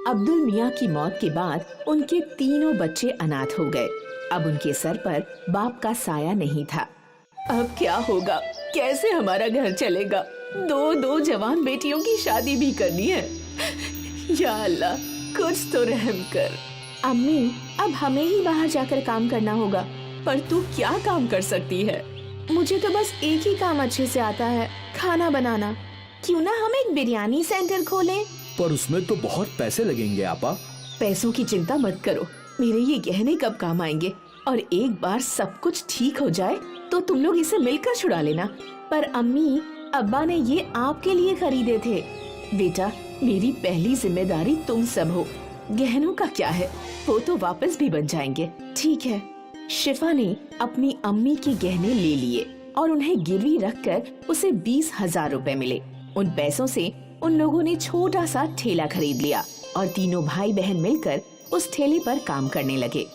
अब्दुल मियाँ की मौत के बाद उनके तीनों बच्चे अनाथ हो गए। अब उनके सर पर बाप का साया नहीं था। अब क्या होगा, कैसे हमारा घर चलेगा? दो जवान बेटियों की शादी भी करनी है। या अल्लाह, कुछ तो रहम कर। अम्मी, अब हमें ही बाहर जाकर काम करना होगा। पर तू क्या काम कर सकती है? मुझे तो बस एक ही काम अच्छे से आता है, खाना बनाना। क्यों ना हम एक बिरयानी सेंटर खोलें? पर उसमें तो बहुत पैसे लगेंगे आपा। पैसों की चिंता मत करो, मेरे ये गहने कब काम आएंगे। और एक बार सब कुछ ठीक हो जाए तो तुम लोग इसे मिलकर छुड़ा लेना। पर अम्मी, अब्बा ने ये आपके लिए खरीदे थे। बेटा, मेरी पहली जिम्मेदारी तुम सब हो। गहनों का क्या है, वो तो वापस भी बन जाएंगे। ठीक है। शिफा ने अपनी अम्मी के गहने ले लिए और उन्हें गिरवी रखकर उसे 20,000 रुपए मिले। उन पैसों से उन लोगों ने छोटा सा ठेला खरीद लिया और तीनों भाई बहन मिलकर उस ठेले पर काम करने लगे।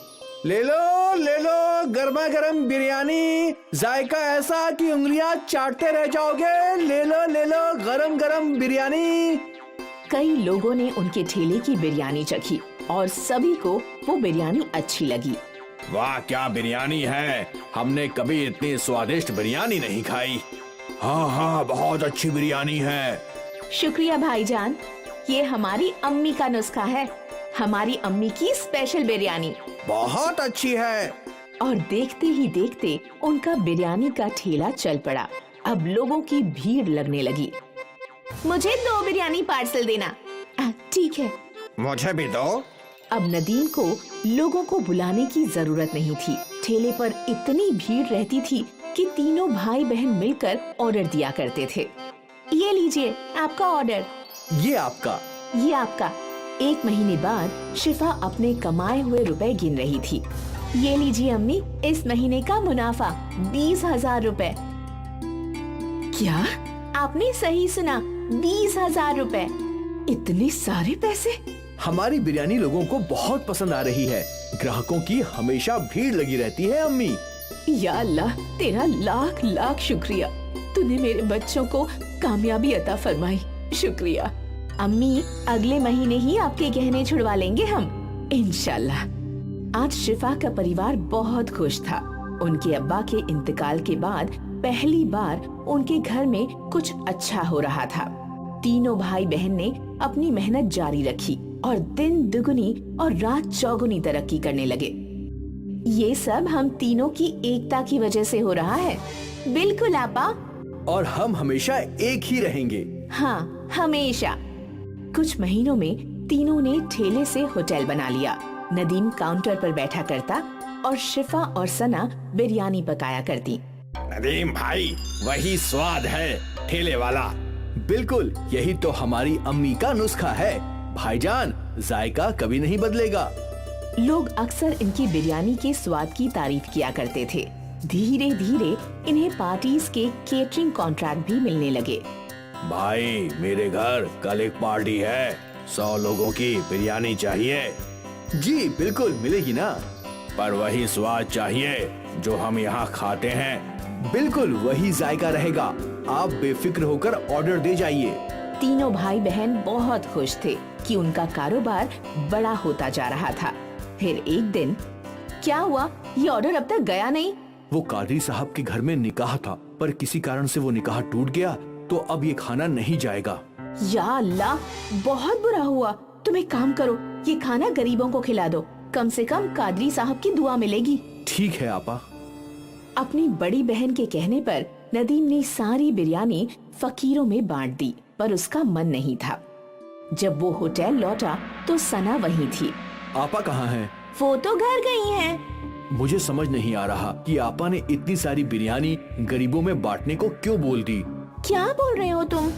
ले लो गर्मा गर्म बिरयानी, जायका ऐसा कि उंगलियां चाटते रह जाओगे। ले लो गरम गरम बिरयानी। कई लोगों ने उनके ठेले की बिरयानी चखी और सभी को वो बिरयानी अच्छी लगी। वाह, क्या बिरयानी है, हमने कभी इतनी स्वादिष्ट बिरयानी नहीं खाई। हाँ, बहुत अच्छी बिरयानी है। शुक्रिया भाईजान, ये हमारी अम्मी का नुस्खा है, हमारी अम्मी की स्पेशल बिरयानी। बहुत अच्छी है। और देखते ही देखते उनका बिरयानी का ठेला चल पड़ा। अब लोगों की भीड़ लगने लगी। मुझे 2 बिरयानी पार्सल देना। ठीक है। मुझे भी दो। अब नदीम को लोगों को बुलाने की जरूरत नहीं थी। ठेले पर इतनी भीड़ रहती थी कि तीनों भाई बहन मिलकर ऑर्डर दिया करते थे। ये लीजिए आपका ऑर्डर। ये आपका। ये आपका। 1 महीने बाद शिफा अपने कमाए हुए रुपए गिन रही थी। ये लीजिए अम्मी, इस महीने का मुनाफा 20,000 रुपए। क्या? आपने सही सुना, 20,000 रुपए। इतने सारे पैसे? हमारी बिरयानी लोगों को बहुत पसंद आ रही है। ग्राहकों की हमेशा भीड़ लगी रहती है अम्मी। या अल्लाह, तेरा लाख लाख शुक्रिया। तूने मेरे बच्चों को कामयाबी अता फरमाई। शुक्रिया। अम्मी, अगले महीने ही आपके गहने छुड़वा लेंगे हम, इंशाल्लाह। आज शिफा का परिवार बहुत खुश था। उनके अब्बा के इंतकाल के बाद पहली बार उनके घर में कुछ अच्छा हो रहा था। तीनों भाई बहन ने अपनी मेहनत जारी रखी और दिन दुगुनी और रात चौगुनी तरक्की करने लगे। ये सब हम तीनों की एकता की वजह से हो रहा है। बिल्कुल आपा। और हम हमेशा एक ही रहेंगे। हाँ, हमेशा। कुछ महीनों में तीनों ने ठेले से होटल बना लिया। नदीम काउंटर पर बैठा करता और शिफा और सना बिरयानी पकाया करती। नदीम भाई, वही स्वाद है ठेले वाला। बिल्कुल, यही तो हमारी अम्मी का नुस्खा है। भाईजान, जायका कभी नहीं बदलेगा। लोग अक्सर इनकी बिरयानी के स्वाद की तारीफ किया करते थे। धीरे धीरे इन्हें पार्टीज के केटरिंग कॉन्ट्रैक्ट भी मिलने लगे। भाई, मेरे घर कल एक पार्टी है, 100 लोगों की बिरयानी चाहिए। जी बिल्कुल मिलेगी ना, पर वही स्वाद चाहिए जो हम यहाँ खाते हैं। बिल्कुल वही जायका रहेगा, आप बेफिक्र होकर ऑर्डर दे जाइए। तीनों भाई बहन बहुत खुश थे कि उनका कारोबार बड़ा होता जा रहा था। फिर एक दिन क्या हुआ, ये ऑर्डर अब तक गया नहीं। वो कादरी साहब के घर में निकाह था, पर किसी कारण से वो निकाह टूट गया, तो अब ये खाना नहीं जाएगा। या अल्लाह, बहुत बुरा हुआ। तुम एक काम करो, ये खाना गरीबों को खिला दो, कम से कम कादरी साहब की दुआ मिलेगी। ठीक है आपा। अपनी बड़ी बहन के कहने पर नदीम ने सारी बिरयानी फकीरों में बांट दी, पर उसका मन नहीं था। जब वो होटल लौटा तो सना वहीं थी। आपा कहाँ हैं? वो तो घर गई हैं। मुझे समझ नहीं आ रहा कि आपा ने इतनी सारी बिरयानी गरीबों में बांटने को क्यों बोल दी। क्या बोल रहे हो तुम?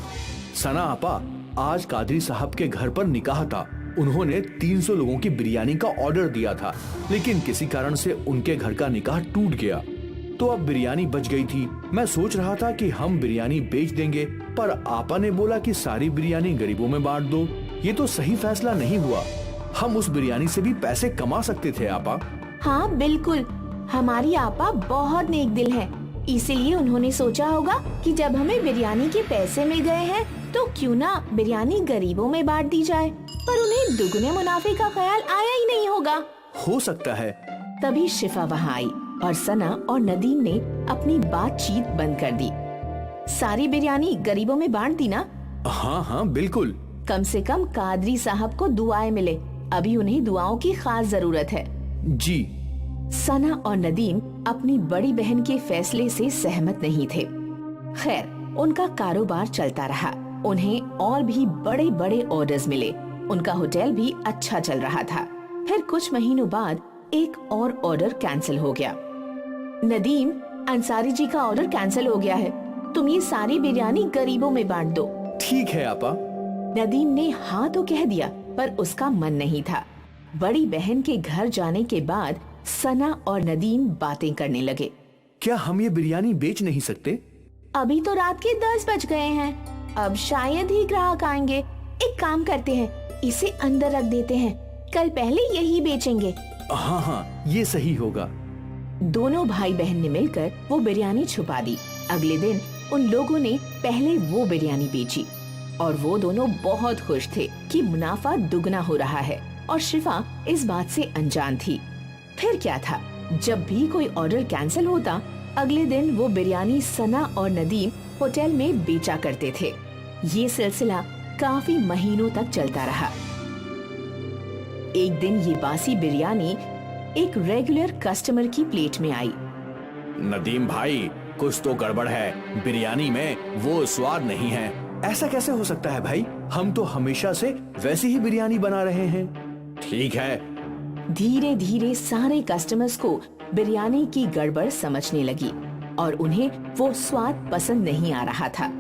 सना आपा, आज कादरी साहब के घर पर निकाह था। उन्होंने 300 लोगों की बिरयानी का ऑर्डर दिया था, लेकिन किसी कारण से उनके घर का निकाह टूट गया, तो अब बिरयानी बच गई थी। मैं सोच रहा था कि हम बिरयानी बेच देंगे, पर आपा ने बोला कि सारी बिरयानी गरीबों में बांट दो। ये तो सही फैसला नहीं हुआ। हम उस बिरयानी से भी पैसे कमा सकते थे आपा। हाँ बिल्कुल, हमारी आपा बहुत नेक दिल है, इसीलिए उन्होंने सोचा होगा कि जब हमें बिरयानी के पैसे मिल गए हैं तो क्यों ना बिरयानी गरीबों में बांट दी जाए, पर उन्हें दुगने मुनाफे का ख्याल आया ही नहीं होगा। हो सकता है। तभी शिफा वहाँ आई और सना और नदीम ने अपनी बातचीत बंद कर दी। सारी बिरयानी गरीबों में बांट दी ना? हाँ हाँ बिल्कुल। कम से कम कादरी साहब को दुआएं मिले, अभी उन्हें दुआओं की खास जरूरत है। जी। सना और नदीम अपनी बड़ी बहन के फैसले से सहमत नहीं थे। खैर, उनका कारोबार चलता रहा। उन्हें और भी बड़े बड़े ऑर्डर्स मिले। उनका होटल भी अच्छा चल रहा था। फिर कुछ महीनों बाद एक और ऑर्डर कैंसिल हो गया। नदीम, अंसारी जी का ऑर्डर कैंसिल हो गया है, तुम ये सारी बिरयानी गरीबों में बांट दो। ठीक है आपा। नदीम ने हाँ तो कह दिया, पर उसका मन नहीं था। बड़ी बहन के घर जाने के बाद सना और नदीम बातें करने लगे। क्या हम ये बिरयानी बेच नहीं सकते? अभी तो रात के 10 बज गए हैं, अब शायद ही ग्राहक आएंगे। एक काम करते हैं, इसे अंदर रख देते हैं, कल पहले यही बेचेंगे। हाँ हाँ, ये सही होगा। दोनों भाई बहन ने मिलकर वो बिरयानी छुपा दी। अगले दिन उन लोगों ने पहले वो बिरयानी बेची और वो दोनों बहुत खुश थे कि मुनाफा दुगना हो रहा है, और शिफा इस बात से अनजान थी। फिर क्या था, जब भी कोई ऑर्डर कैंसिल होता, अगले दिन वो बिरयानी सना और नदीम होटल में बेचा करते थे। ये सिलसिला काफी महीनों तक चलता रहा। एक दिन ये बासी बिरयानी एक रेगुलर कस्टमर की प्लेट में आई। नदीम भाई, कुछ तो गड़बड़ है, बिरयानी में वो स्वाद नहीं है। ऐसा कैसे हो सकता है भाई? हम तो हमेशा से वैसी ही बिरयानी बना रहे हैं। ठीक है। धीरे धीरे सारे कस्टमर्स को बिरयानी की गड़बड़ समझने लगी और उन्हें वो स्वाद पसंद नहीं आ रहा था।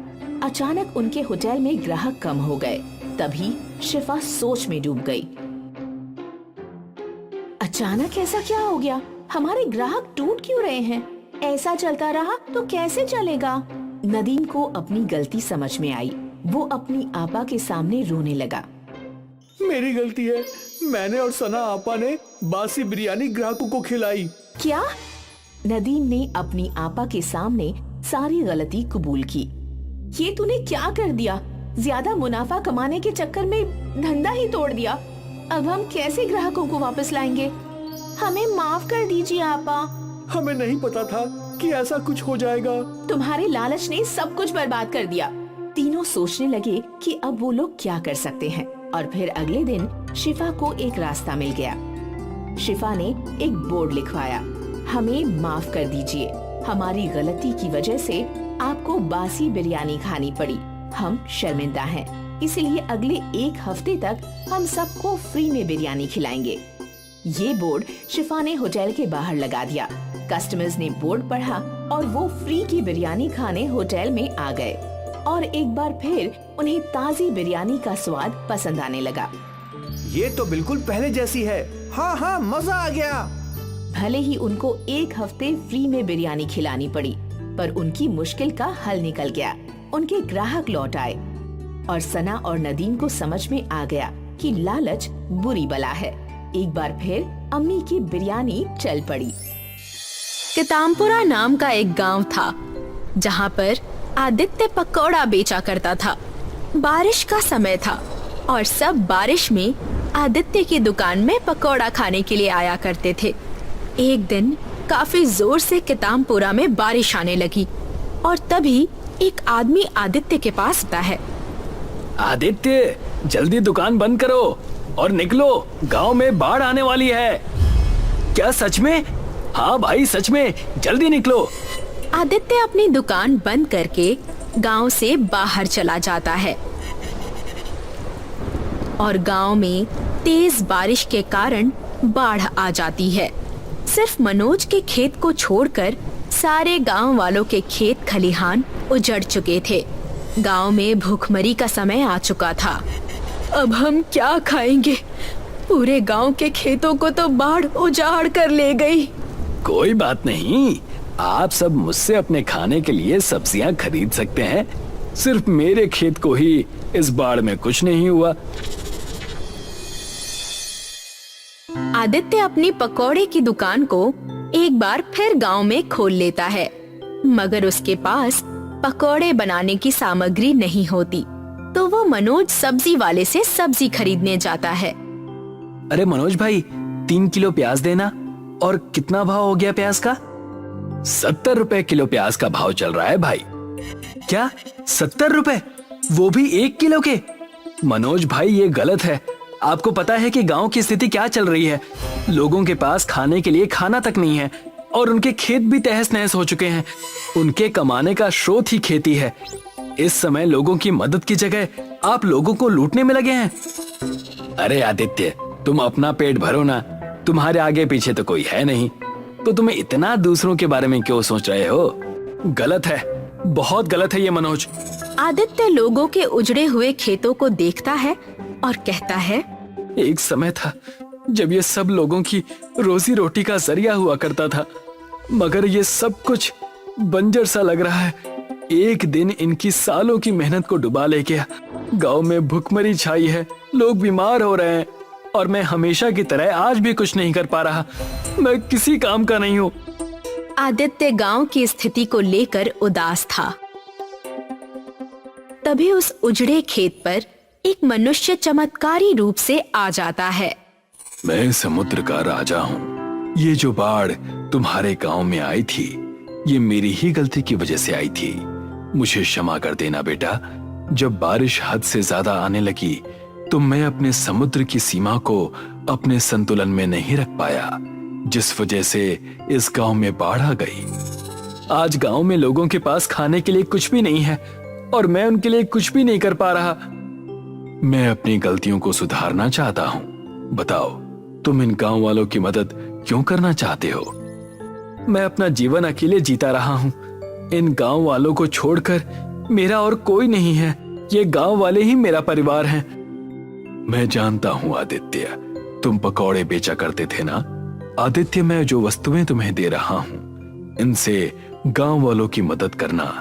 अचानक उनके होटल में ग्राहक कम हो गए। तभी शिफा सोच में डूब गई। अचानक ऐसा क्या हो गया? हमारे ग्राहक टूट क्यों रहे हैं? ऐसा चलता रहा तो कैसे चलेगा? नदीम को अपनी गलती समझ में आई। वो अपनी आपा के सामने रोने लगा। मेरी गलती है, मैंने और सना आपा ने बासी बिरयानी ग्राहकों को खिलाई। क्या? नदीम ने अपनी आपा के सामने सारी गलती कबूल की। ये तूने क्या कर दिया? ज्यादा मुनाफा कमाने के चक्कर में धंधा ही तोड़ दिया। अब हम कैसे ग्राहकों को वापस लाएंगे? हमें माफ कर दीजिए आपा। हमें नहीं पता था कि ऐसा कुछ हो जाएगा। तुम्हारे लालच ने सब कुछ बर्बाद कर दिया। तीनों सोचने लगे कि अब वो लोग क्या कर सकते हैं, और फिर अगले दिन शिफा को एक रास्ता मिल गया। शिफा ने एक बोर्ड लिखवाया, हमें माफ कर दीजिए, हमारी गलती की वजह से आपको बासी बिरयानी खानी पड़ी, हम शर्मिंदा हैं, इसलिए अगले 1 हफ्ते तक हम सबको फ्री में बिरयानी खिलाएंगे। ये बोर्ड शिफा ने होटल के बाहर लगा दिया। कस्टमर्स ने बोर्ड पढ़ा और वो फ्री की बिरयानी खाने होटल में आ गए, और एक बार फिर उन्हें ताज़ी बिरयानी का स्वाद पसंद आने लगा। ये तो बिल्कुल पहले जैसी है। हाँ हाँ, मजा आ गया। भले ही उनको 1 हफ्ते फ्री में बिरयानी खिलानी पड़ी, पर उनकी मुश्किल का हल निकल गया। उनके ग्राहक लौट आए और सना और नदीम को समझ में आ गया कि लालच बुरी बला है। एक बार फिर अम्मी की बिरयानी चल पड़ी। कितामपुरा नाम का एक गांव था, जहां पर आदित्य पकौड़ा बेचा करता था। बारिश का समय था और सब बारिश में आदित्य की दुकान में पकौड़ा खाने के लिए आया करते थे। एक दिन काफी जोर से कितामपुरा में बारिश आने लगी और तभी एक आदमी आदित्य के पास आता है। आदित्य, जल्दी दुकान बंद करो और निकलो, गांव में बाढ़ आने वाली है। क्या सच में? हाँ भाई, सच में, जल्दी निकलो। आदित्य अपनी दुकान बंद करके गांव से बाहर चला जाता है और गांव में तेज बारिश के कारण बाढ़ आ जाती है। सिर्फ मनोज के खेत को छोड़कर सारे गांव वालों के खेत खलिहान उजड़ चुके थे। गांव में भूखमरी का समय आ चुका था। अब हम क्या खाएंगे? पूरे गांव के खेतों को तो बाढ़ उजाड़ कर ले गई। कोई बात नहीं, आप सब मुझसे अपने खाने के लिए सब्जियां खरीद सकते हैं। सिर्फ मेरे खेत को ही इस बाढ़ में कुछ नहीं हुआ। आदित्य अपनी पकौड़े की दुकान को एक बार फिर गांव में खोल लेता है, मगर उसके पास पकौड़े बनाने की सामग्री नहीं होती। वो मनोज सब्जी वाले से सब्जी खरीदने जाता है। अरे मनोज भाई, 3 किलो प्याज देना। और कितना भाव हो गया प्याज का? 70 रुपए किलो प्याज का भाव चल रहा है भाई। क्या 70 रुपए, वो भी 1 किलो के? मनोज भाई ये गलत है। आपको पता है कि गांव की स्थिति क्या चल रही है। लोगों के पास खाने के लिए खाना तक नहीं है और उनके खेत भी तहस नहस हो चुके हैं। उनके कमाने का स्रोत ही खेती है। इस समय लोगों की मदद की जगह आप लोगों को लूटने में लगे हैं। अरे आदित्य, तुम अपना पेट भरो ना, तुम्हारे आगे पीछे तो कोई है नहीं, तो तुम्हें इतना दूसरों के बारे में क्यों सोच रहे हो? गलत है, बहुत गलत है ये मनोज। आदित्य लोगों के उजड़े हुए खेतों को देखता है और कहता है, एक समय था जब ये सब लोगों की रोजी रोटी का जरिया हुआ करता था, मगर ये सब कुछ बंजर सा लग रहा है। एक दिन इनकी सालों की मेहनत को डुबा ले गया। गांव में भुखमरी छाई है, लोग बीमार हो रहे हैं और मैं हमेशा की तरह आज भी कुछ नहीं कर पा रहा। मैं किसी काम का नहीं हूँ। आदित्य गांव की स्थिति को लेकर उदास था। तभी उस उजड़े खेत पर एक मनुष्य चमत्कारी रूप से आ जाता है। मैं समुद्र का राजा हूँ। ये जो बाढ़ तुम्हारे गांव में आई थी, ये मेरी ही गलती की वजह से आई थी। मुझे क्षमा कर देना बेटा। जब बारिश हद से ज्यादा आने लगी तो मैं अपने समुद्र की सीमा को अपने संतुलन में नहीं रख पाया, जिस वजह से इस गांव में बाढ़ आ गई। आज गांव में लोगों के पास खाने के लिए कुछ भी नहीं है और मैं उनके लिए कुछ भी नहीं कर पा रहा। मैं अपनी गलतियों को सुधारना चाहता हूँ। बताओ, तुम इन गांव वालों की मदद क्यों करना चाहते हो? मैं अपना जीवन अकेले जीता रहा हूँ। इन गांव वालों को छोड़कर मेरा और कोई नहीं है। ये गांव वाले ही मेरा परिवार हैं। मैं जानता हूँ आदित्य, तुम पकौड़े बेचा करते थे ना? आदित्य, मैं जो वस्तुएं तुम्हें दे रहा हूँ, इनसे गांव वालों की मदद करना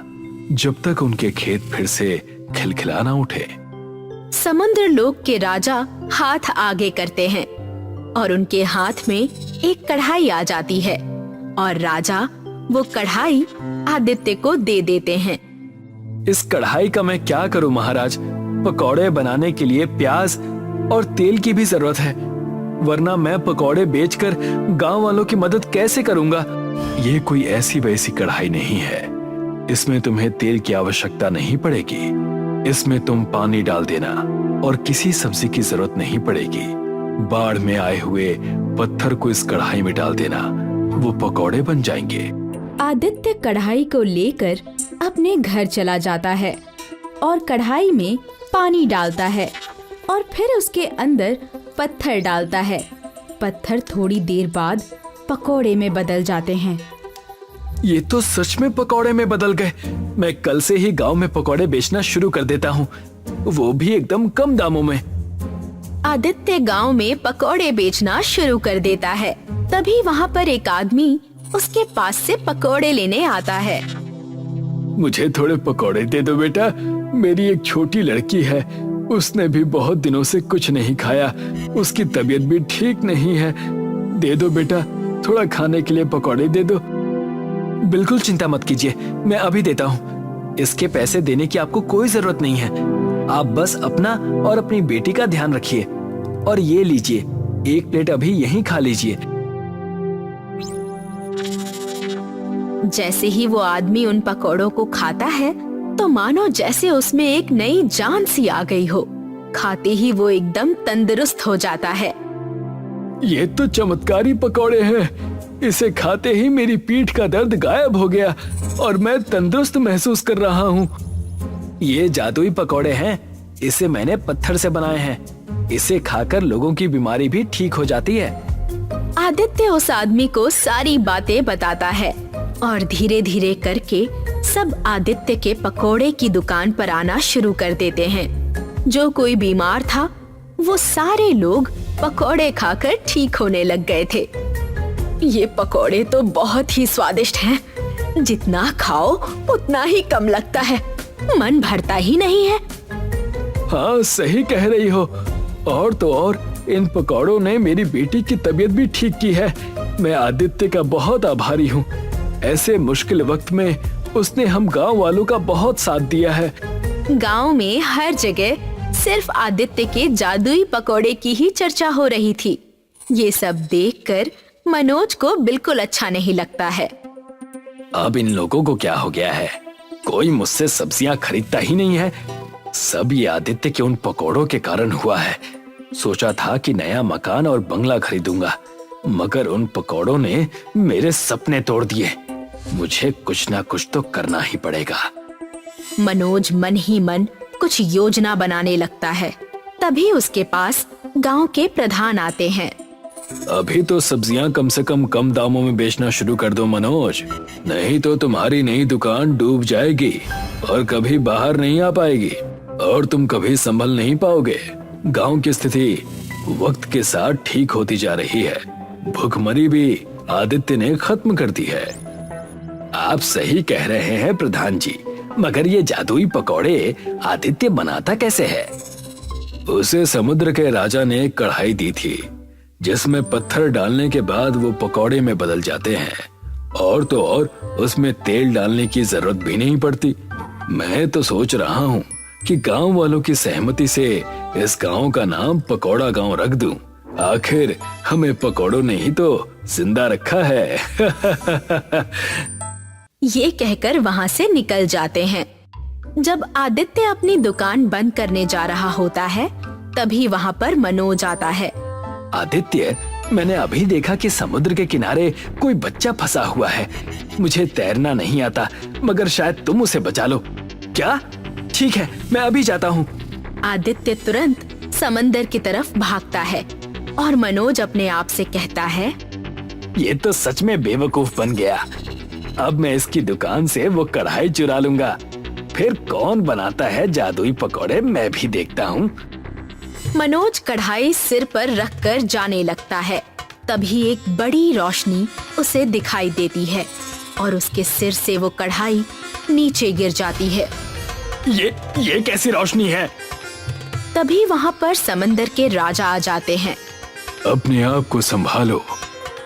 जब तक उनके खेत फिर से खिलखिलाना उठे। समुद्र लोक के राजा हाथ आगे करते हैं और उनके हाथ में एक कढ़ाई आ जाती है और राजा वो कढ़ाई आदित्य को दे देते हैं। इस कढ़ाई का मैं क्या करूं महाराज? पकौड़े बनाने के लिए प्याज और तेल की भी जरूरत है, वरना मैं पकौड़े बेचकर गांव वालों की मदद कैसे करूंगा? ये कोई ऐसी वैसी कढ़ाई नहीं है। इसमें तुम्हें तेल की आवश्यकता नहीं पड़ेगी। इसमें तुम पानी डाल देना और किसी सब्जी की जरूरत नहीं पड़ेगी। बाढ़ में आए हुए पत्थर को इस कढ़ाई में डाल देना, वो पकौड़े बन जाएंगे। आदित्य कढ़ाई को लेकर अपने घर चला जाता है और कढ़ाई में पानी डालता है और फिर उसके अंदर पत्थर डालता है। पत्थर थोड़ी देर बाद पकौड़े में बदल जाते हैं। ये तो सच में पकौड़े में बदल गए। मैं कल से ही गांव में पकौड़े बेचना शुरू कर देता हूँ, वो भी एकदम कम दामों में। आदित्य गांव में पकौड़े बेचना शुरू कर देता है। तभी वहाँ पर एक आदमी उसके पास से पकौड़े लेने आता है। मुझे थोड़े पकौड़े दे दो बेटा। मेरी एक छोटी लड़की है, उसने भी बहुत दिनों से कुछ नहीं खाया। उसकी तबीयत भी ठीक नहीं है। दे दो बेटा, थोड़ा खाने के लिए पकौड़े दे दो। बिल्कुल चिंता मत कीजिए, मैं अभी देता हूँ। इसके पैसे देने की आपको कोई जरूरत नहीं है। आप बस अपना और अपनी बेटी का ध्यान रखिए। और ये लीजिए, एक प्लेट अभी यहीं खा लीजिए। जैसे ही वो आदमी उन पकौड़ों को खाता है तो मानो जैसे उसमें एक नई जान सी आ गई हो। खाते ही वो एकदम तंदुरुस्त हो जाता है। ये तो चमत्कारी पकौड़े हैं। इसे खाते ही मेरी पीठ का दर्द गायब हो गया और मैं तंदुरुस्त महसूस कर रहा हूँ। ये जादुई पकौड़े हैं। इसे मैंने पत्थर से बनाए हैं। इसे खाकर लोगों की बीमारी भी ठीक हो जाती है। आदित्य उस आदमी को सारी बातें बताता है और धीरे धीरे करके सब आदित्य के पकोड़े की दुकान पर आना शुरू कर देते हैं। जो कोई बीमार था वो सारे लोग पकोड़े खाकर ठीक होने लग गए थे। ये पकोड़े तो बहुत ही स्वादिष्ट हैं। जितना खाओ उतना ही कम लगता है, मन भरता ही नहीं है। हाँ, सही कह रही हो। और तो और इन पकौड़ों ने मेरी बेटी की तबीयत भी ठीक की है। मैं आदित्य का बहुत आभारी हूँ। ऐसे मुश्किल वक्त में उसने हम गांव वालों का बहुत साथ दिया है। गांव में हर जगह सिर्फ आदित्य के जादुई पकोड़े की ही चर्चा हो रही थी। ये सब देखकर मनोज को बिल्कुल अच्छा नहीं लगता है। अब इन लोगों को क्या हो गया है? कोई मुझसे सब्जियां खरीदता ही नहीं है। सब ये आदित्य के उन पकोड़ों के कारण हुआ है। सोचा था कि नया मकान और बंगला खरीदूंगा, मगर उन पकोड़ों ने मेरे सपने तोड़ दिए। मुझे कुछ ना कुछ तो करना ही पड़ेगा। मनोज मन ही मन कुछ योजना बनाने लगता है। तभी उसके पास गांव के प्रधान आते हैं। अभी तो सब्जियां कम से कम दामों में बेचना शुरू कर दो मनोज, नहीं तो तुम्हारी नई दुकान डूब जाएगी और कभी बाहर नहीं आ पाएगी और तुम कभी संभल नहीं पाओगे। गांव की स्थिति वक्त के साथ ठीक होती जा रही है। भूखमरी भी आदित्य ने खत्म कर दी है। आप सही कह रहे हैं प्रधान जी, मगर ये जादुई पकौड़े आदित्य बनाता कैसे है? उसे समुद्र के राजा ने एक कढ़ाई दी थी जिसमें पत्थर डालने के बाद वो पकौड़े में बदल जाते हैं, और तो और उसमें तेल डालने की जरूरत भी नहीं पड़ती। मैं तो सोच रहा हूँ कि गांव वालों की सहमति से इस गांव का नाम पकौड़ा गांव रख दूं। आखिर हमें पकौड़ों ने ही तो जिंदा रखा है। ये कहकर वहाँ से निकल जाते हैं। जब आदित्य अपनी दुकान बंद करने जा रहा होता है, तभी वहाँ पर मनोज आता है। आदित्य, मैंने अभी देखा कि समुद्र के किनारे कोई बच्चा फंसा हुआ है। मुझे तैरना नहीं आता, मगर शायद तुम उसे बचा लो। क्या? ठीक है, मैं अभी जाता हूँ। आदित्य तुरंत समंदर की तरफ भागता है और मनोज अपने आप से कहता है, ये तो सच में बेवकूफ बन गया। अब मैं इसकी दुकान से वो कढ़ाई चुरा लूंगा, फिर कौन बनाता है जादुई पकौड़े मैं भी देखता हूँ। मनोज कढ़ाई सिर पर रखकर जाने लगता है। तभी एक बड़ी रोशनी उसे दिखाई देती है और उसके सिर से वो कढ़ाई नीचे गिर जाती है। ये कैसी रोशनी है? तभी वहाँ पर समंदर के राजा आ जाते हैं। अपने आप को संभालो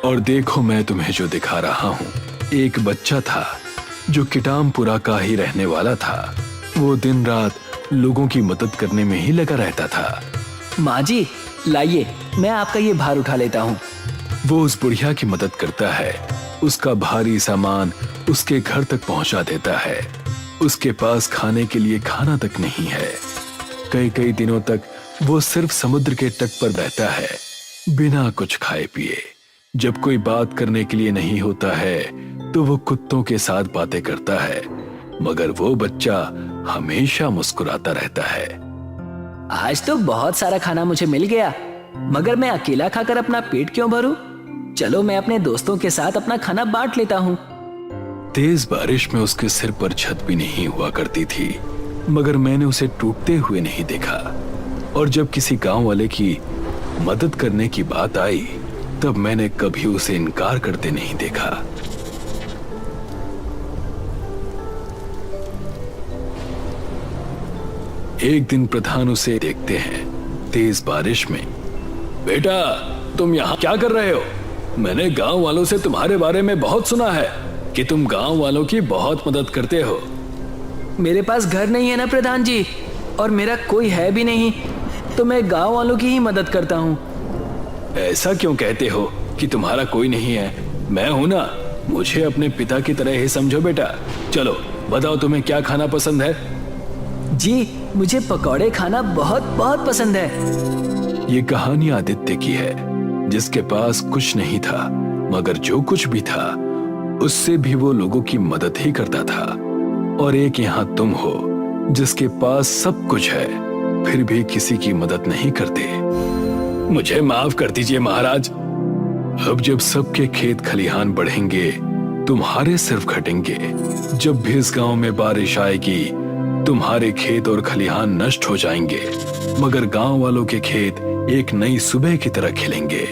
और देखो, मैं तुम्हें जो दिखा रहा हूँ। एक बच्चा था जो किटामपुरा का ही रहने वाला था। वो दिन रात लोगों की मदद करने में ही लगा रहता था। माँ जी, लाइए, मैं आपका ये भार उठा लेता हूँ। वो उस बुढ़िया की मदद करता है, उसका भारी सामान उसके घर तक पहुंचा देता है। उसके पास खाने के लिए खाना तक नहीं है। कई कई दिनों तक वो सिर्फ समुद्र के तट पर रहता है, बिना कुछ खाए पिए। जब कोई बात करने के लिए नहीं होता है तो वो कुत्तों के साथ बातें करता है, मगर वो बच्चा हमेशा मुस्कुराता रहता है। आज तो बहुत सारा खाना मुझे मिल गया, मगर मैं अकेला खाकर अपना पेट क्यों भरूं? चलो मैं अपने दोस्तों के साथ अपना खाना बांट लेता हूँ। तेज बारिश में उसके सिर पर छत भी नहीं हुआ करती थी, मगर मैंने उसे टूटते हुए नहीं देखा। और जब किसी गांव वाले की मदद करने की बात आई, तब मैंने कभी उसे इनकार करते नहीं देखा। एक दिन प्रधान उसे देखते हैं तेज बारिश में। बेटा, तुम यहाँ क्या कर रहे हो? मैंने गांव वालों से तुम्हारे बारे में बहुत सुना है कि तुम गांव वालों की बहुत मदद करते हो। मेरे पास घर नहीं है ना प्रधान जी, और मेरा कोई है भी नहीं, तो मैं गांव वालों की ही मदद करता हूँ। ऐसा क्यों कहते हो कि तुम्हारा कोई नहीं है? मैं हूं ना, मुझे अपने पिता की तरह ही समझो बेटा। चलो बताओ, तुम्हें क्या खाना पसंद है? जी, मुझे पकौड़े खाना बहुत बहुत पसंद है। ये कहानी आदित्य की है, जिसके पास कुछ नहीं था, मगर जो कुछ भी था उससे भी वो लोगों की मदद ही करता था। और एक यहाँ तुम हो जिसके पास सब कुछ है, फिर भी किसी की मदद नहीं करते। मुझे माफ कर दीजिए महाराज। अब जब सबके खेत खलिहान बढ़ेंगे, तुम्हारे सिर्फ घटेंगे। जब भी इस गांव में बारिश आएगी, तुम्हारे खेत और खलिहान नष्ट हो जाएंगे, मगर गांव वालों के खेत एक नई सुबह की तरह खिलेंगे।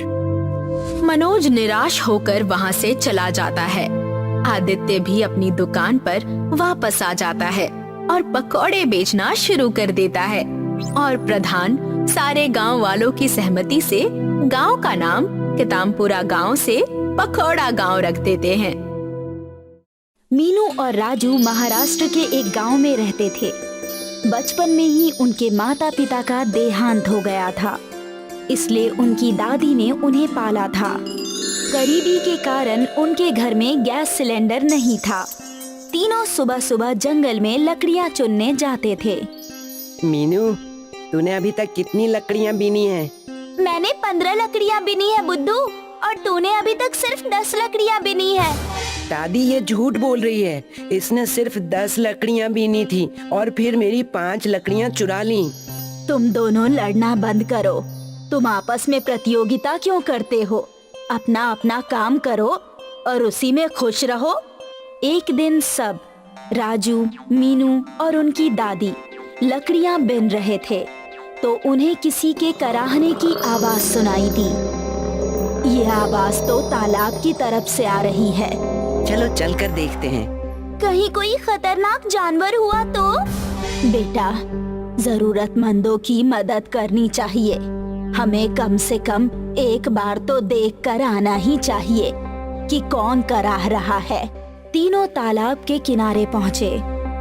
मनोज निराश होकर वहाँ से चला जाता है। आदित्य भी अपनी दुकान पर वापस आ जाता है और पकौड़े बेचना शुरू कर देता है। और प्रधान सारे गांव वालों की सहमति से गांव का नाम किटामपुरा गांव से पकौड़ा गांव रख देते हैं। मीनू और राजू महाराष्ट्र के एक गांव में रहते थे। बचपन में ही उनके माता पिता का देहांत हो गया था, इसलिए उनकी दादी ने उन्हें पाला था। गरीबी के कारण उनके घर में गैस सिलेंडर नहीं था। तीनों सुबह सुबह जंगल में लकड़ियाँ चुनने जाते थे। मीनू, तूने अभी तक कितनी लकड़ियाँ बीनी हैं? मैंने 15 लकड़ियाँ बीनी है बुद्धू, और तूने अभी तक सिर्फ 10 लकड़ियाँ बीनी है। दादी ये झूठ बोल रही है। इसने सिर्फ 10 लकड़ियाँ बीनी थी और फिर मेरी 5 लकड़ियाँ चुरा ली। तुम दोनों लड़ना बंद करो। तुम आपस में प्रतियोगिता क्यों करते हो? अपना अपना काम करो और उसी में खुश रहो। एक दिन सब, राजू, मीनू और उनकी दादी लकड़ियाँ बिन रहे थे तो उन्हें किसी के कराहने की आवाज सुनाई दी। ये आवाज तो तालाब की तरफ से आ रही है। चलो चल कर देखते हैं। कहीं कोई खतरनाक जानवर हुआ तो? बेटा, जरूरतमंदों की मदद करनी चाहिए। हमें कम से कम एक बार तो देख कर आना ही चाहिए कि कौन कराह रहा है। तीनों तालाब के किनारे पहुँचे।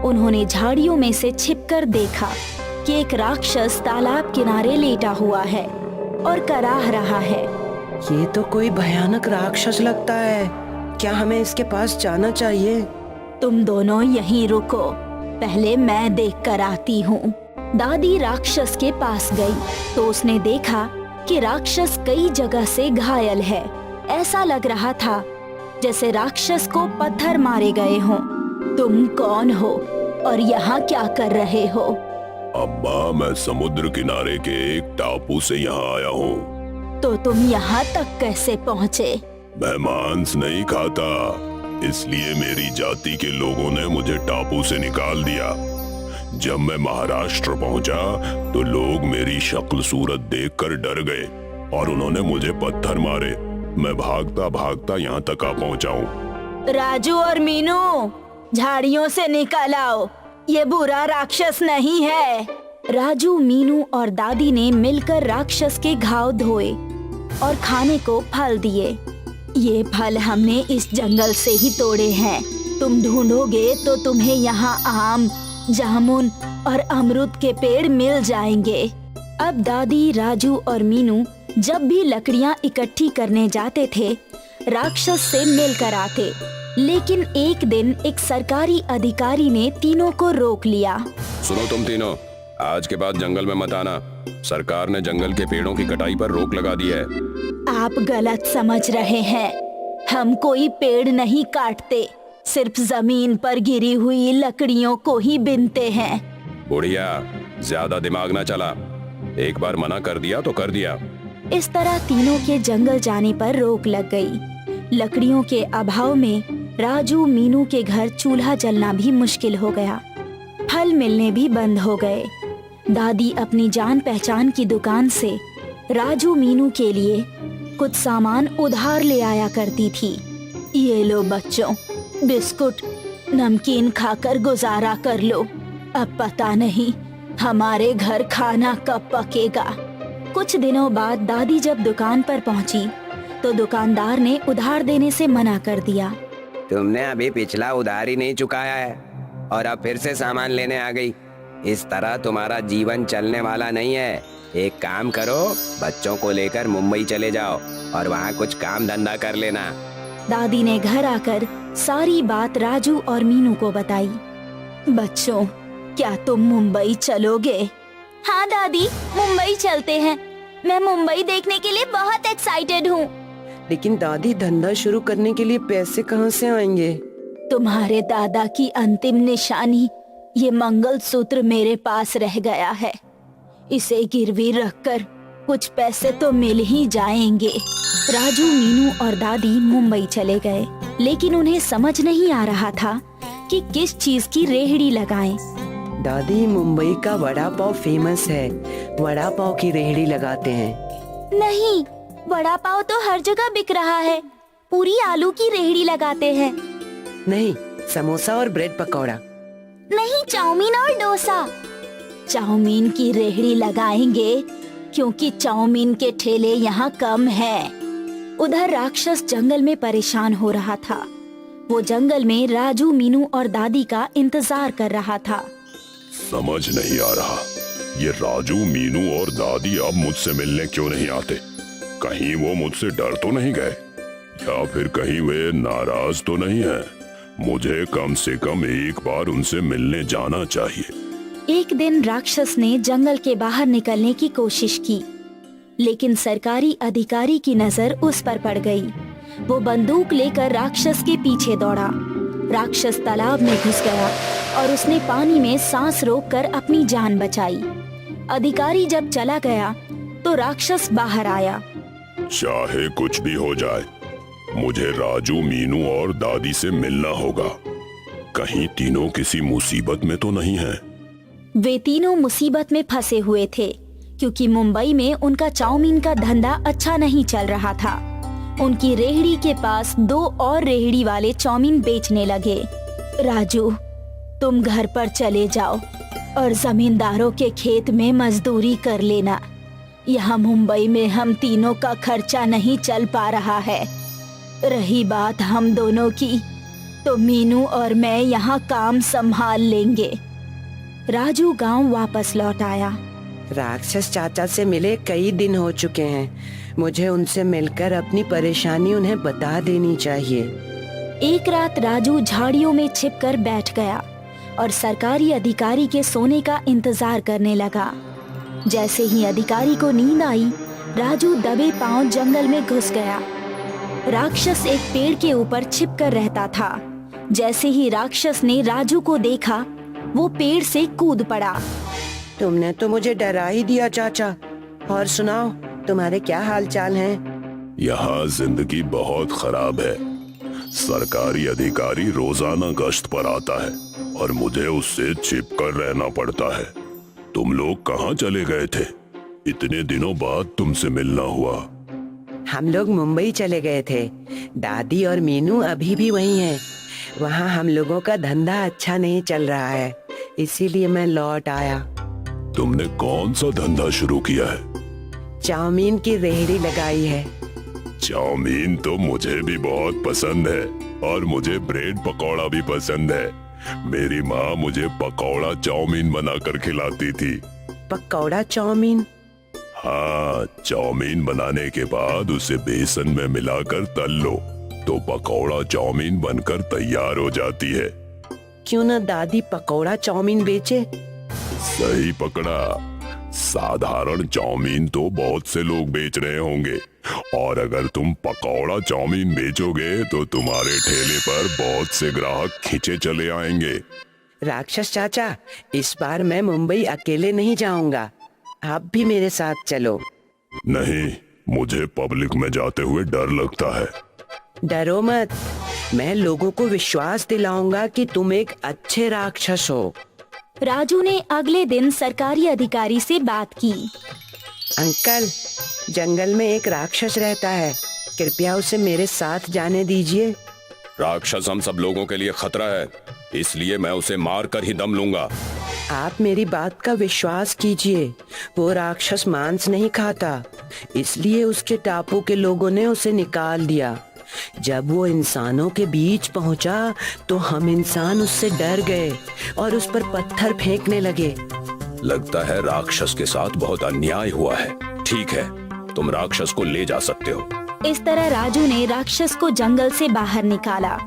उन्होंने झाड़ियों में से छिपकर देखा कि एक राक्षस तालाब किनारे लेटा हुआ है और कराह रहा है। ये तो कोई भयानक राक्षस लगता है। क्या हमें इसके पास जाना चाहिए? तुम दोनों यहीं रुको, पहले मैं देख कर आती हूँ। दादी राक्षस के पास गई तो उसने देखा कि राक्षस कई जगह से घायल है। ऐसा लग रहा था जैसे राक्षस को पत्थर मारे गए हों। तुम कौन हो और यहाँ क्या कर रहे हो? अब्बा, मैं समुद्र किनारे के एक टापू से यहाँ आया हूँ। तो तुम यहाँ तक कैसे पहुँचे? मैं मांस नहीं खाता, इसलिए मेरी जाति के लोगों ने मुझे टापू से निकाल दिया। जब मैं महाराष्ट्र पहुँचा तो लोग मेरी शक्ल सूरत देखकर डर गए और उन्होंने मुझे पत्थर मारे। मैं भागता भागता यहाँ तक आ पहुँचा हूँ। राजू और मीनू, झाड़ियों से निकल आओ, ये बुरा राक्षस नहीं है। राजू, मीनू और दादी ने मिलकर राक्षस के घाव धोए और खाने को फल दिए। ये फल हमने इस जंगल से ही तोड़े हैं। तुम ढूंढोगे तो तुम्हें यहाँ आम, जामुन और अमरूद के पेड़ मिल जाएंगे। अब दादी, राजू और मीनू जब भी लकड़ियाँ इकट्ठी करने जाते थे, राक्षस से मिलकर आते। लेकिन एक दिन एक सरकारी अधिकारी ने तीनों को रोक लिया। सुनो तुम तीनों, आज के बाद जंगल में मत आना। सरकार ने जंगल के पेड़ों की कटाई पर रोक लगा दी है। आप गलत समझ रहे हैं। हम कोई पेड़ नहीं काटते, सिर्फ जमीन पर गिरी हुई लकड़ियों को ही बीनते हैं। बुढ़िया, ज्यादा दिमाग ना चला। एक बार मना कर दिया तो कर दिया। इस तरह तीनों के जंगल जाने पर रोक लग गई। लकड़ियों के अभाव में राजू, मीनू के घर चूल्हा जलना भी मुश्किल हो गया। फल मिलने भी बंद हो गए। दादी अपनी जान पहचान की दुकान से राजू, मीनू के लिए कुछ सामान उधार ले आया करती थी। ये लो बच्चों, बिस्कुट नमकीन खाकर गुजारा कर लो। अब पता नहीं हमारे घर खाना कब पकेगा। कुछ दिनों बाद दादी जब दुकान पर पहुंची तो दुकानदार ने उधार देने से मना कर दिया। तुमने अभी पिछला उधार ही नहीं चुकाया है और अब फिर से सामान लेने आ गई। इस तरह तुम्हारा जीवन चलने वाला नहीं है। एक काम करो, बच्चों को लेकर मुंबई चले जाओ और वहाँ कुछ काम धंधा कर लेना। दादी ने घर आकर सारी बात राजू और मीनू को बताई। बच्चों, क्या तुम मुंबई चलोगे? हाँ दादी, मुंबई चलते हैं। मैं मुंबई देखने के लिए बहुत एक्साइटेड हूँ। लेकिन दादी, धंधा शुरू करने के लिए पैसे कहाँ से आएंगे? तुम्हारे दादा की अंतिम निशानी ये मंगलसूत्र मेरे पास रह गया है। इसे गिरवी रखकर कुछ पैसे तो मिल ही जाएंगे। राजू, मीनू और दादी मुंबई चले गए, लेकिन उन्हें समझ नहीं आ रहा था कि किस चीज की रेहड़ी लगाएं। दादी, मुंबई का वड़ा पाव फेमस है। वड़ा पाव की रेहड़ी लगाते हैं। नहीं, वड़ा पाव तो हर जगह बिक रहा है। पूरी आलू की रेहड़ी लगाते हैं। नहीं, समोसा और ब्रेड पकौड़ा। नहीं, चाउमीन और डोसा। चाउमीन की रेहड़ी लगाएंगे क्योंकि चाउमीन के ठेले यहाँ कम हैं। उधर राक्षस जंगल में परेशान हो रहा था। वो जंगल में राजू, मीनू और दादी का इंतजार कर रहा था। समझ नहीं आ रहा, ये राजू, मीनू और दादी अब मुझसे मिलने क्यों नहीं आते? कहीं वो मुझसे डर तो नहीं गए, या फिर कहीं वे नाराज तो नहीं है? मुझे कम से कम एक बार उनसे मिलने जाना चाहिए। एक दिन राक्षस ने जंगल के बाहर निकलने की कोशिश की, लेकिन सरकारी अधिकारी की नजर उस पर पड़ गई। वो बंदूक लेकर राक्षस के पीछे दौड़ा। राक्षस तालाब में घुस गया और उसने पानी में सांस रोककर अपनी जान बचाई। अधिकारी जब चला गया तो राक्षस बाहर आया। चाहे कुछ भी हो जाए, मुझे राजू, मीनू और दादी से मिलना होगा। कहीं तीनों किसी मुसीबत में तो नहीं है? वे तीनों मुसीबत में फंसे हुए थे, क्योंकि मुंबई में उनका चाउमीन का धंधा अच्छा नहीं चल रहा था। उनकी रेहड़ी के पास 2 और रेहड़ी वाले चाउमीन बेचने लगे। राजू, तुम घर पर चले जाओ और जमींदारों के खेत में मजदूरी कर लेना। यहाँ मुंबई में हम तीनों का खर्चा नहीं चल पा रहा है। रही बात हम दोनों की, तो मीनू और मैं यहाँ काम संभाल लेंगे। राजू गांव वापस लौट आया। राक्षस चाचा से मिले कई दिन हो चुके हैं। मुझे उनसे मिलकर अपनी परेशानी उन्हें बता देनी चाहिए। एक रात राजू झाड़ियों में छिपकर बैठ गया और सरकारी अधिकारी के सोने का इंतजार करने लगा। जैसे ही अधिकारी को नींद आई, राजू दबे पांव जंगल में घुस गया। राक्षस एक पेड़ के ऊपर छिपकर रहता था। जैसे ही राक्षस ने राजू को देखा, वो पेड़ से कूद पड़ा। तुमने तो मुझे डरा ही दिया चाचा। और सुनाओ, तुम्हारे क्या हाल चाल हैं? यहाँ जिंदगी बहुत खराब है। सरकारी अधिकारी रोजाना गश्त पर आता है और मुझे उससे छिपकर रहना पड़ता है। तुम लोग कहाँ चले गए थे? इतने दिनों बाद तुमसे मिलना हुआ। हम लोग मुंबई चले गए थे। दादी और मीनू अभी भी वहीं हैं। वहाँ हम लोगों का धंधा अच्छा नहीं चल रहा है, इसीलिए मैं लौट आया। तुमने कौन सा धंधा शुरू किया है? चाउमीन की रेहड़ी लगाई है। चाउमीन तो मुझे भी बहुत पसंद है और मुझे ब्रेड पकौड़ा भी पसंद है। मेरी माँ मुझे पकौड़ा चाउमीन बनाकर खिलाती थी। पकौड़ा चाउमीन? हाँ, चाउमीन बनाने के बाद उसे बेसन में मिलाकर तल लो तो पकौड़ा चाउमीन बनकर तैयार हो जाती है। क्यों ना दादी पकौड़ा चाउमीन बेचे? सही पकड़ा। साधारण चाउमीन तो बहुत से लोग बेच रहे होंगे, और अगर तुम पकौड़ा चाउमीन बेचोगे तो तुम्हारे ठेले पर बहुत से ग्राहक खींचे चले आएंगे। राक्षस चाचा, इस बार मैं मुंबई अकेले नहीं जाऊंगा। आप भी मेरे साथ चलो। नहीं, मुझे पब्लिक में जाते हुए डर लगता है। डरो मत, मैं लोगों को विश्वास दिलाऊंगा कि तुम एक अच्छे राक्षस हो। राजू ने अगले दिन सरकारी अधिकारी से बात की। अंकल, जंगल में एक राक्षस रहता है, कृपया उसे मेरे साथ जाने दीजिए। राक्षस हम सब लोगों के लिए खतरा है, इसलिए मैं उसे मार कर ही दम लूंगा। आप मेरी बात का विश्वास कीजिए। वो राक्षस मांस नहीं खाता, इसलिए उसके टापू के लोगों ने उसे निकाल दिया। जब वो इंसानों के बीच पहुंचा तो हम इंसान उससे डर गए और उस पर पत्थर फेंकने लगे। लगता है राक्षस के साथ बहुत अन्याय हुआ है। ठीक है, तुम राक्षस को ले जा सकते हो। इस तरह राजू ने राक्षस को जंगल से बाहर निकाला।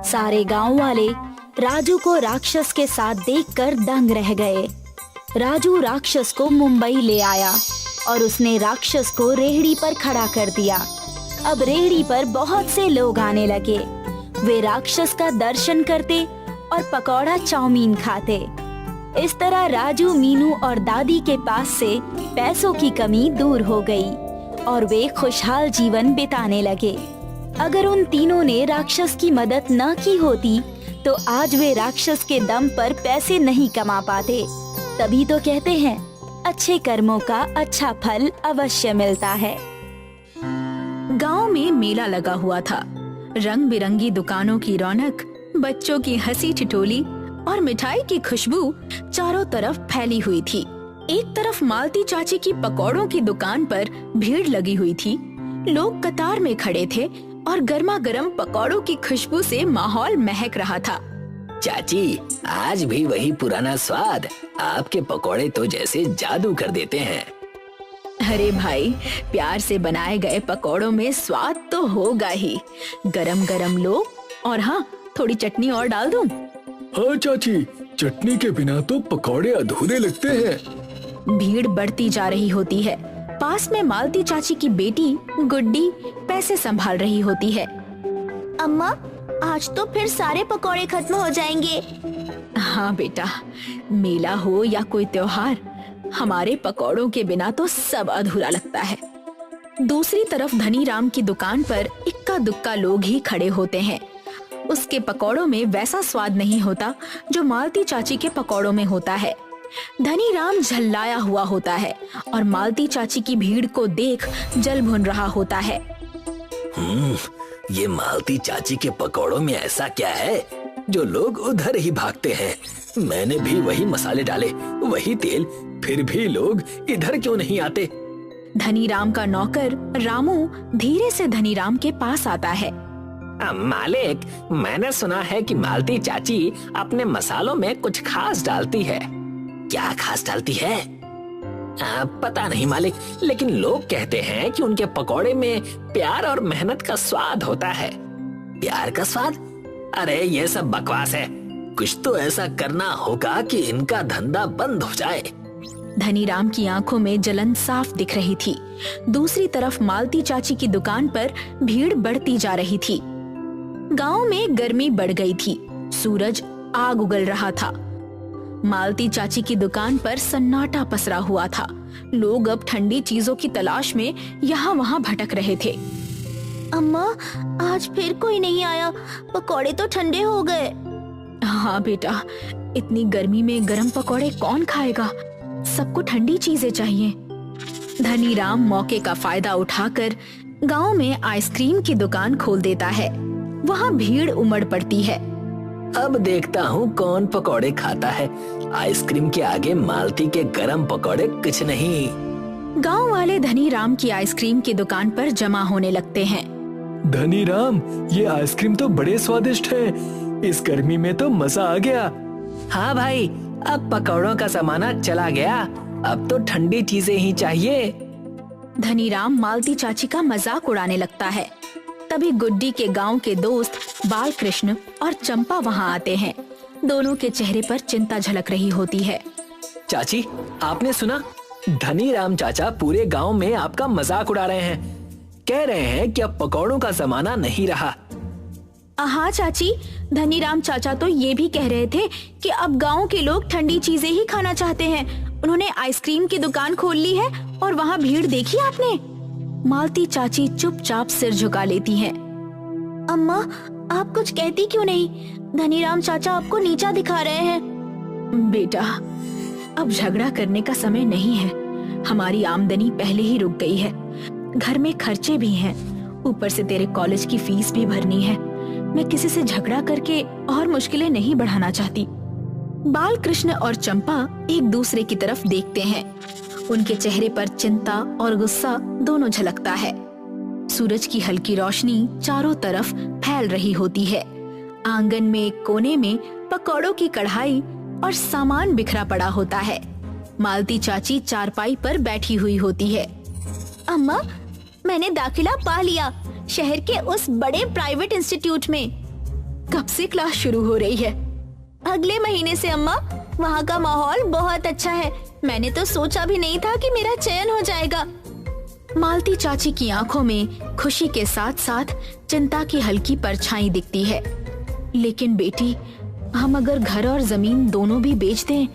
सारे गांव वाले राजू को राक्षस के साथ देखकर दंग रह गए। राजू राक्षस को मुंबई ले आया और उसने राक्षस को रेहड़ी पर खड़ा कर दिया। अब रेहड़ी पर बहुत से लोग आने लगे। वे राक्षस का दर्शन करते और पकौड़ा चाउमीन खाते। इस तरह राजू, मीनू और दादी के पास से पैसों की कमी दूर हो गई और वे खुशहाल जीवन बिताने लगे। अगर उन तीनों ने राक्षस की मदद न की होती तो आज वे राक्षस के दम पर पैसे नहीं कमा पाते। तभी तो कहते हैं, अच्छे कर्मों का अच्छा फल अवश्य मिलता है। गांव में मेला लगा हुआ था। रंग बिरंगी दुकानों की रौनक, बच्चों की हंसी ठिठोली और मिठाई की खुशबू चारों तरफ फैली हुई थी। एक तरफ मालती चाची की पकौड़ों की दुकान पर भीड़ लगी हुई थी। लोग कतार में खड़े थे और गर्मा गर्म पकौड़ों की खुशबू से माहौल महक रहा था। चाची, आज भी वही पुराना स्वाद। आपके पकोड़े तो जैसे जादू कर देते हैं। अरे भाई, प्यार से बनाए गए पकोड़ों में स्वाद तो होगा ही। गरम गरम लो, और हाँ, थोड़ी चटनी और डाल दूं? हाँ चाची, चटनी के बिना तो पकौड़े अधूरे लगते हैं। भीड़ बढ़ती जा रही होती है। पास में मालती चाची की बेटी गुड्डी पैसे संभाल रही होती है। अम्मा, आज तो फिर सारे पकौड़े खत्म हो जाएंगे। हाँ बेटा, मेला हो या कोई त्योहार, हमारे पकौड़ों के बिना तो सब अधूरा लगता है। दूसरी तरफ धनीराम की दुकान पर इक्का दुक्का लोग ही खड़े होते हैं। उसके पकौड़ों में वैसा स्वाद नहीं होता जो मालती चाची के पकौड़ों में होता है। धनीराम झल्लाया हुआ होता है और मालती चाची की भीड़ को देख जल भुन रहा होता है। ये मालती चाची के पकौड़ों में ऐसा क्या है जो लोग उधर ही भागते हैं? मैंने भी वही मसाले डाले, वही तेल, फिर भी लोग इधर क्यों नहीं आते? धनीराम का नौकर रामू धीरे से धनीराम के पास आता है। मालिक, मैंने सुना है कि मालती चाची अपने मसालों में कुछ खास डालती है। क्या खास डालती है? पता नहीं मालिक, लेकिन लोग कहते हैं कि उनके पकौड़े में प्यार और मेहनत का स्वाद होता है। प्यार का स्वाद? अरे ये सब बकवास है। कुछ तो ऐसा करना होगा कि इनका धंधा बंद हो जाए। धनीराम की आंखों में जलन साफ दिख रही थी। दूसरी तरफ मालती चाची की दुकान पर भीड़ बढ़ती जा रही थी। गांव में गर्मी बढ़ गई थी। सूरज आग उगल रहा था। मालती चाची की दुकान पर सन्नाटा पसरा हुआ था। लोग अब ठंडी चीजों की तलाश में यहाँ वहाँ भटक रहे थे। अम्मा, आज फिर कोई नहीं आया। पकौड़े तो ठंडे हो गए। हाँ बेटा, इतनी गर्मी में गरम पकौड़े कौन खाएगा? सबको ठंडी चीजें चाहिए। धनीराम मौके का फायदा उठाकर गांव में आइसक्रीम की दुकान खोल देता है। वहाँ भीड़ उमड़ पड़ती है। अब देखता हूँ कौन पकौड़े खाता है। आइसक्रीम के आगे मालती के गरम पकौड़े कुछ नहीं। गांव वाले धनीराम की आइसक्रीम की दुकान पर जमा होने लगते हैं। धनीराम, ये आइसक्रीम तो बड़े स्वादिष्ट है। इस गर्मी में तो मजा आ गया। हाँ भाई, अब पकौड़ों का जमाना चला गया। अब तो ठंडी चीजें ही चाहिए। धनीराम मालती चाची का मजाक उड़ाने लगता है। तभी गुड्डी के गांव के दोस्त बालकृष्ण और चंपा वहां आते हैं। दोनों के चेहरे पर चिंता झलक रही होती है। चाची, आपने सुना? धनीराम चाचा पूरे गांव में आपका मजाक उड़ा रहे हैं। कह रहे हैं कि अब पकौड़ों का जमाना नहीं रहा। हाँ चाची, धनीराम चाचा तो ये भी कह रहे थे कि अब गांव के लोग ठंडी चीजें ही खाना चाहते हैं। उन्होंने आइसक्रीम की दुकान खोल ली है और वहाँ भीड़ देखी आपने? मालती चाची चुपचाप सिर झुका लेती हैं। अम्मा, आप कुछ कहती क्यों नहीं? धनीराम चाचा आपको नीचा दिखा रहे हैं। बेटा, अब झगड़ा करने का समय नहीं है। हमारी आमदनी पहले ही रुक गई है। घर में खर्चे भी हैं, ऊपर से तेरे कॉलेज की फीस भी भरनी है। मैं किसी से झगड़ा करके और मुश्किलें नहीं बढ़ाना चाहती। बालकृष्ण और चंपा एक दूसरे की तरफ देखते हैं। उनके चेहरे पर चिंता और गुस्सा दोनों झलकता है। सूरज की हल्की रोशनी चारों तरफ फैल रही होती है। आंगन में एक कोने में पकौड़ों की कढ़ाई और सामान बिखरा पड़ा होता है। मालती चाची चारपाई पर बैठी हुई होती है। अम्मा, मैंने दाखिला पा लिया, शहर के उस बड़े प्राइवेट इंस्टीट्यूट में। कब से क्लास शुरू हो रही है? अगले महीने से अम्मा। वहाँ का माहौल बहुत अच्छा है। मैंने तो सोचा भी नहीं था कि मेरा चयन हो जाएगा। मालती चाची की आंखों में खुशी के साथ साथ चिंता की हल्की परछाई दिखती है। लेकिन बेटी, हम अगर घर और जमीन दोनों भी बेच दें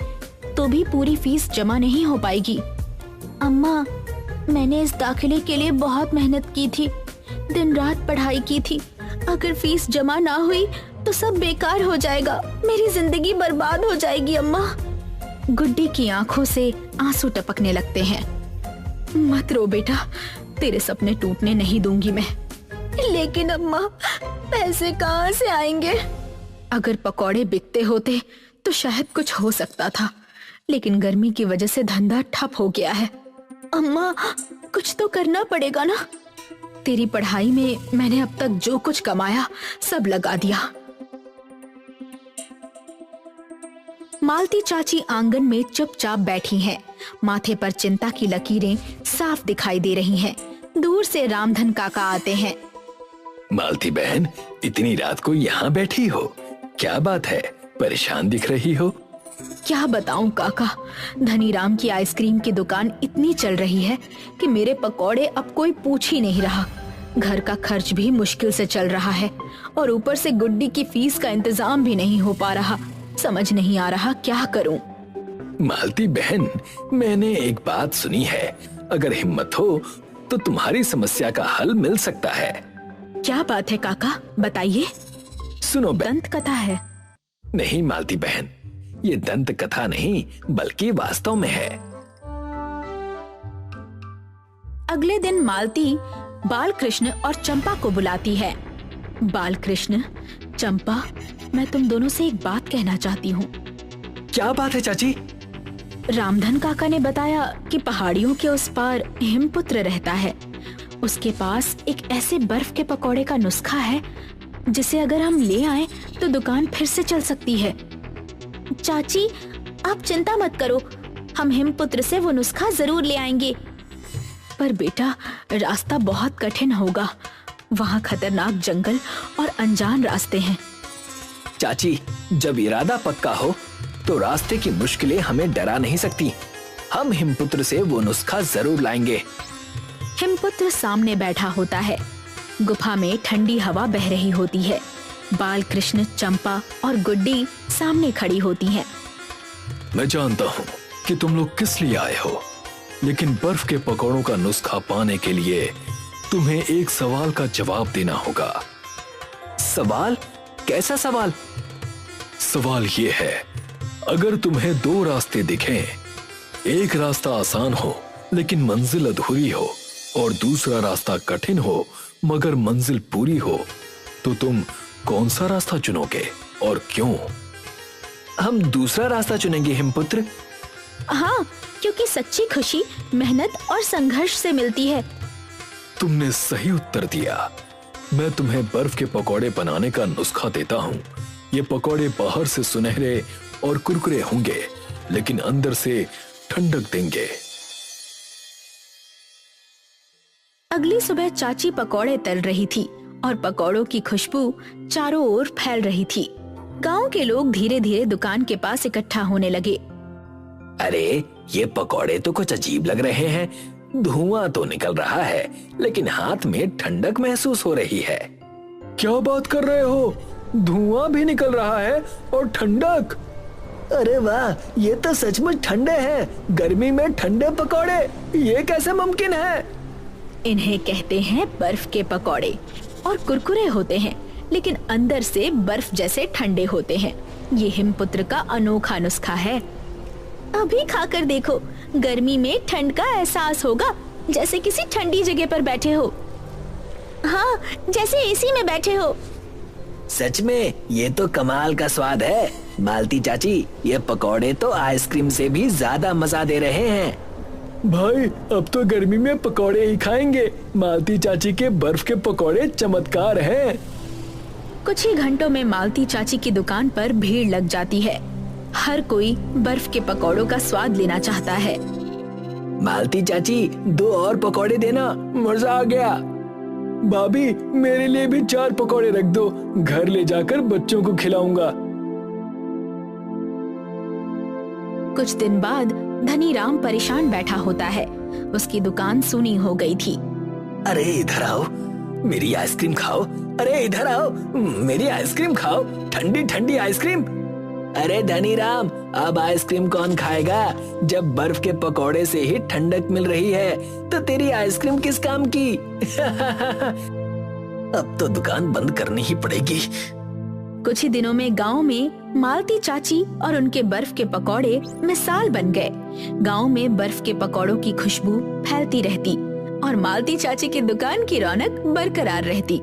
तो भी पूरी फीस जमा नहीं हो पाएगी। अम्मा, मैंने इस दाखिले के लिए बहुत मेहनत की थी, दिन रात पढ़ाई की थी। अगर फीस जमा ना हुई तो सब बेकार हो जाएगा। मेरी जिंदगी बर्बाद हो जाएगी अम्मा। गुड्डी की आंखों से आंसू टपकने लगते हैं। मत रो बेटा, तेरे सपने टूटने नहीं दूंगी मैं। लेकिन अम्मा, पैसे कहाँ से आएंगे? अगर पकौड़े बिकते होते तो शायद कुछ हो सकता था, लेकिन गर्मी की वजह से धंधा ठप हो गया है। अम्मा, कुछ तो करना पड़ेगा ना। तेरी पढ़ाई में मैंने अब तक जो कुछ कमाया सब लगा दिया। मालती चाची आंगन में चुपचाप बैठी हैं। माथे पर चिंता की लकीरें साफ दिखाई दे रही हैं। दूर से रामधन काका आते हैं। मालती बहन, इतनी रात को यहाँ बैठी हो, क्या बात है? परेशान दिख रही हो। क्या बताऊं काका, धनीराम की आइसक्रीम की दुकान इतनी चल रही है कि मेरे पकौड़े अब कोई पूछ ही नहीं रहा। घर का खर्च भी मुश्किल से चल रहा है और ऊपर से गुड्डी की फीस का इंतजाम भी नहीं हो पा रहा। समझ नहीं आ रहा क्या करूं। मालती बहन, मैंने एक बात सुनी है, अगर हिम्मत हो तो तुम्हारी समस्या का हल मिल सकता है। क्या बात है काका, बताइए। सुनो बहन। दंत कथा है? नहीं मालती बहन, ये दंत कथा नहीं बल्कि वास्तव में है। अगले दिन मालती बालकृष्ण और चंपा को बुलाती है। बालकृष्ण, चंपा, मैं तुम दोनों से एक बात कहना चाहती हूँ। क्या बात है चाची? रामधन काका ने बताया कि पहाड़ियों के उस पार हिमपुत्र रहता है। उसके पास एक ऐसे बर्फ के पकौड़े का नुस्खा है जिसे अगर हम ले आए तो दुकान फिर से चल सकती है। चाची, आप चिंता मत करो, हम हिमपुत्र से वो नुस्खा जरूर ले आएंगे। पर बेटा, रास्ता बहुत कठिन होगा। वहाँ खतरनाक जंगल और अनजान रास्ते हैं। चाची, जब इरादा पक्का हो तो रास्ते की मुश्किलें हमें डरा नहीं सकती। हम हिमपुत्र से वो नुस्खा जरूर लाएंगे। हिमपुत्र सामने बैठा होता है। गुफा में ठंडी हवा बह रही होती है। बालकृष्ण, चंपा और गुड्डी सामने खड़ी होती हैं। मैं जानता हूँ कि तुम लोग किस लिए आए हो, लेकिन बर्फ के पकौड़ों का नुस्खा पाने के लिए तुम्हें एक सवाल का जवाब देना होगा। सवाल? कैसा सवाल? सवाल ये है, अगर तुम्हें दो रास्ते दिखें, एक रास्ता आसान हो लेकिन मंजिल अधूरी हो और दूसरा रास्ता कठिन हो मगर मंजिल पूरी हो, तो तुम कौन सा रास्ता चुनोगे और क्यों? हम दूसरा रास्ता चुनेंगे हिमपुत्र। हाँ, क्योंकि सच्ची खुशी मेहनत और संघर्ष से मिलती है। तुमने सही उत्तर दिया। मैं तुम्हें बर्फ के पकौड़े बनाने का नुस्खा देता हूँ। ये पकौड़े बाहर से सुनहरे और कुरकुरे होंगे लेकिन अंदर से ठंडक देंगे। अगली सुबह चाची पकौड़े तल रही थी और पकौड़ों की खुशबू चारों ओर फैल रही थी। गांव के लोग धीरे धीरे दुकान के पास इकट्ठा होने लगे। अरे, ये पकौड़े तो कुछ अजीब लग रहे हैं। धुआं तो निकल रहा है लेकिन हाथ में ठंडक महसूस हो रही है। क्या बात कर रहे हो? धुआं भी निकल रहा है और ठंडक? अरे वाह, ये तो सचमुच ठंडे हैं। गर्मी में ठंडे पकौड़े, ये कैसे मुमकिन है? इन्हें कहते हैं बर्फ के पकौड़े और कुरकुरे होते हैं लेकिन अंदर से बर्फ जैसे ठंडे होते हैं। ये हिमपुत्र का अनोखा नुस्खा है। अभी खाकर देखो, गर्मी में ठंड का एहसास होगा जैसे किसी ठंडी जगह पर बैठे हो। हाँ, जैसे एसी में बैठे हो। सच में ये तो कमाल का स्वाद है। मालती चाची, ये पकौड़े तो आइसक्रीम से भी ज्यादा मजा दे रहे हैं। भाई, अब तो गर्मी में पकौड़े ही खाएंगे। मालती चाची के बर्फ के पकौड़े चमत्कार हैं। कुछ ही घंटों में मालती चाची की दुकान पर भीड़ लग जाती है। हर कोई बर्फ के पकौड़ों का स्वाद लेना चाहता है। मालती चाची, 2 और पकौड़े देना, मजा आ गया। भाभी, मेरे लिए भी 4 पकौड़े रख दो, घर ले जाकर बच्चों को खिलाऊंगा। कुछ दिन बाद धनीराम परेशान बैठा होता है। उसकी दुकान सूनी हो गई थी। अरे इधर आओ, मेरी आइसक्रीम खाओ। अरे इधर आओ, मेरी आइसक्रीम खाओ, ठंडी ठंडी आइसक्रीम। अरे धनीराम, अब आइसक्रीम कौन खाएगा? जब बर्फ के पकौड़े से ही ठंडक मिल रही है तो तेरी आइसक्रीम किस काम की? अब तो दुकान बंद करनी ही पड़ेगी। कुछ ही दिनों में गांव में मालती चाची और उनके बर्फ के पकौड़े मिसाल बन गए। गांव में बर्फ के पकौड़ों की खुशबू फैलती रहती और मालती चाची की दुकान की रौनक बरकरार रहती।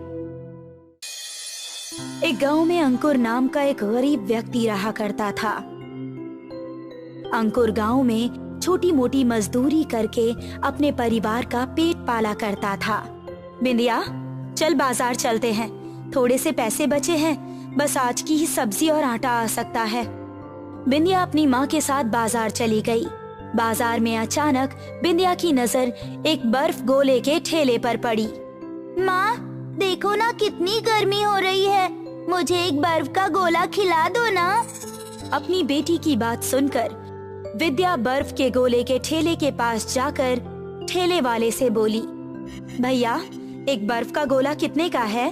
एक गांव में अंकुर नाम का एक गरीब व्यक्ति रहा करता था। अंकुर गांव में छोटी मोटी मजदूरी करके अपने परिवार का पेट पाला करता था। बिंदिया, चल बाजार चलते हैं, थोड़े से पैसे बचे हैं, बस आज की ही सब्जी और आटा आ सकता है। बिंदिया अपनी माँ के साथ बाजार चली गई। बाजार में अचानक बिंदिया की नजर एक बर्फ गोले के ठेले पर पड़ी। माँ, देखो ना कितनी गर्मी हो रही है, मुझे एक बर्फ का गोला खिला दो ना। अपनी बेटी की बात सुनकर विद्या बर्फ के गोले के ठेले के पास जाकर ठेले वाले से बोली, भैया, एक बर्फ का गोला कितने का है?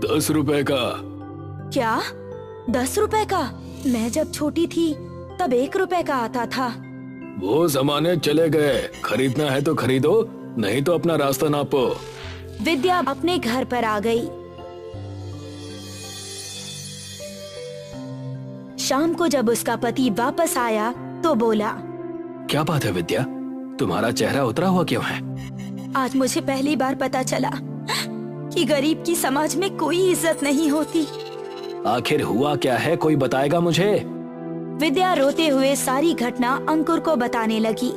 10 रुपए का। क्या 10 रुपए का? मैं जब छोटी थी तब 1 रुपए का आता था। वो जमाने चले गए, खरीदना है तो खरीदो, नहीं तो अपना रास्ता नापो। विद्या अपने घर पर आ गई। शाम को जब उसका पति वापस आया तो बोला, क्या बात है विद्या, तुम्हारा चेहरा उतरा हुआ क्यों है? आज मुझे पहली बार पता चला कि गरीब की समाज में कोई इज्जत नहीं होती। आखिर हुआ क्या है, कोई बताएगा मुझे? विद्या रोते हुए सारी घटना अंकुर को बताने लगी।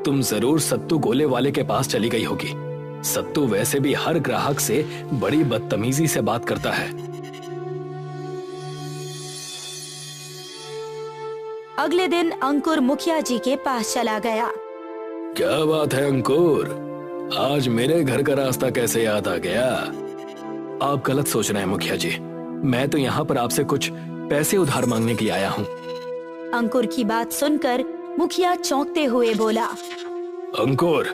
तुम जरूर सत्तू गोले वाले के पास चली गई होगी। सत्तू वैसे भी हर ग्राहक से बड़ी बदतमीजी से बात करता है। अगले दिन अंकुर मुखिया जी के पास चला गया। क्या बात है अंकुर, आज मेरे घर का रास्ता कैसे याद आ गया? आप गलत सोच रहे हैं मुखिया जी, मैं तो यहाँ पर आपसे कुछ पैसे उधार मांगने के लिए आया हूँ। अंकुर की बात सुनकर मुखिया चौंकते हुए बोला, अंकुर,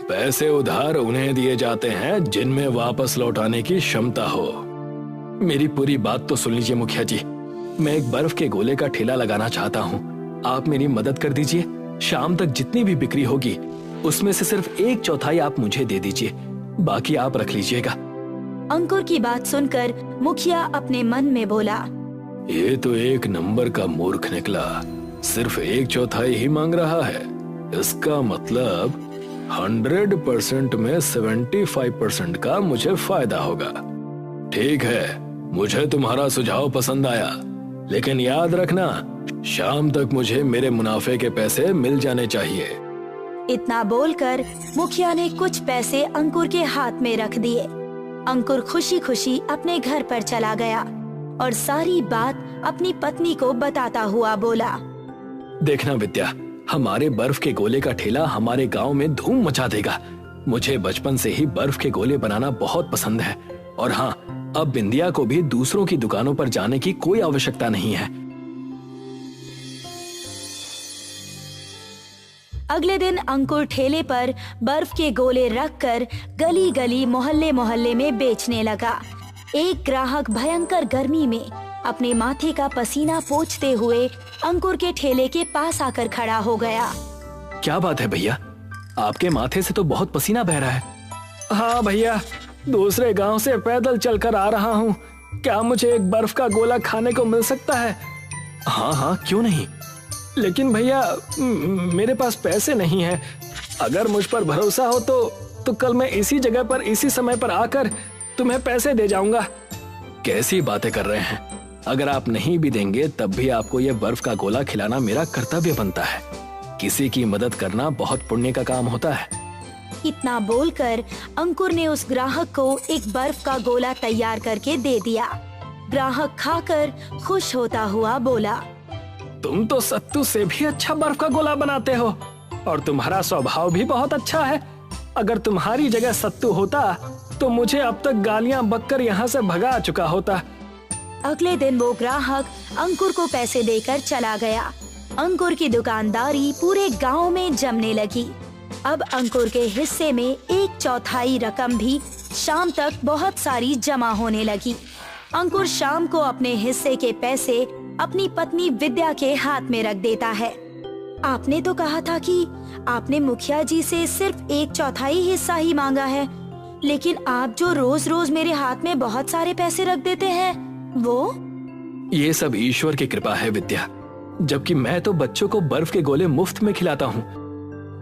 पैसे उधार उन्हें दिए जाते हैं जिनमें वापस लौटाने की क्षमता हो। मेरी पूरी बात तो सुन लीजिए मुखिया जी, मैं एक बर्फ के गोले का ठेला लगाना चाहता हूँ, आप मेरी मदद कर दीजिए। शाम तक जितनी भी बिक्री होगी उसमें से सिर्फ 1/4 आप मुझे दे दीजिए, बाकी आप रख लीजिएगा। अंकुर की बात सुनकर मुखिया अपने मन में बोला, ये तो एक नंबर का मूर्ख निकला, सिर्फ 1/4 ही मांग रहा है। इसका मतलब 100% में 75% का मुझे फायदा होगा। ठीक है, मुझे तुम्हारा सुझाव पसंद आया, लेकिन याद रखना, शाम तक मुझे मेरे मुनाफे के पैसे मिल जाने चाहिए। इतना बोलकर मुखिया ने कुछ पैसे अंकुर के हाथ में रख दिए। अंकुर खुशी खुशी अपने घर पर चला गया और सारी बात अपनी पत्नी को बताता हुआ बोला, देखना विद्या, हमारे बर्फ के गोले का ठेला हमारे गांव में धूम मचा देगा। मुझे बचपन से ही बर्फ के गोले बनाना बहुत पसंद है, और हाँ, अब बिंदिया को भी दूसरों की दुकानों पर जाने की कोई आवश्यकता नहीं है। अगले दिन अंकुर ठेले पर बर्फ के गोले रखकर गली गली मोहल्ले मोहल्ले में बेचने लगा। एक ग्राहक भयंकर गर्मी में अपने माथे का पसीना पोंछते हुए अंकुर के ठेले के पास आकर खड़ा हो गया। क्या बात है भैया, आपके माथे से तो बहुत पसीना बह रहा है। हाँ भैया, दूसरे गांव से पैदल चलकर आ रहा हूँ, क्या मुझे एक बर्फ का गोला खाने को मिल सकता है? हाँ हाँ, क्यों नहीं, लेकिन भैया मेरे पास पैसे नहीं है। अगर मुझ पर भरोसा हो तो कल मैं इसी जगह पर इसी समय पर आकर तुम्हें पैसे दे जाऊंगा। कैसी बातें कर रहे हैं, अगर आप नहीं भी देंगे तब भी आपको यह बर्फ का गोला खिलाना मेरा कर्तव्य बनता है। किसी की मदद करना बहुत पुण्य का काम होता है। इतना बोलकर अंकुर ने उस ग्राहक को एक बर्फ का गोला तैयार करके दे दिया। ग्राहक खाकर खुश होता हुआ बोला, तुम तो सत्तू से भी अच्छा बर्फ का गोला बनाते हो, और तुम्हारा स्वभाव भी बहुत अच्छा है। अगर तुम्हारी जगह सत्तू होता तो मुझे अब तक गालियां बककर यहाँ से भगा चुका होता। अगले दिन वो ग्राहक अंकुर को पैसे देकर चला गया। अंकुर की दुकानदारी पूरे गांव में जमने लगी। अब अंकुर के हिस्से में 1/4 रकम भी शाम तक बहुत सारी जमा होने लगी। अंकुर शाम को अपने हिस्से के पैसे अपनी पत्नी विद्या के हाथ में रख देता है। आपने तो कहा था कि आपने मुखिया जी से सिर्फ 1/4 हिस्सा ही मांगा है, लेकिन आप जो रोज रोज मेरे हाथ में बहुत सारे पैसे रख देते हैं, वो? ये सब ईश्वर की कृपा है विद्या, जबकि मैं तो बच्चों को बर्फ के गोले मुफ्त में खिलाता हूँ।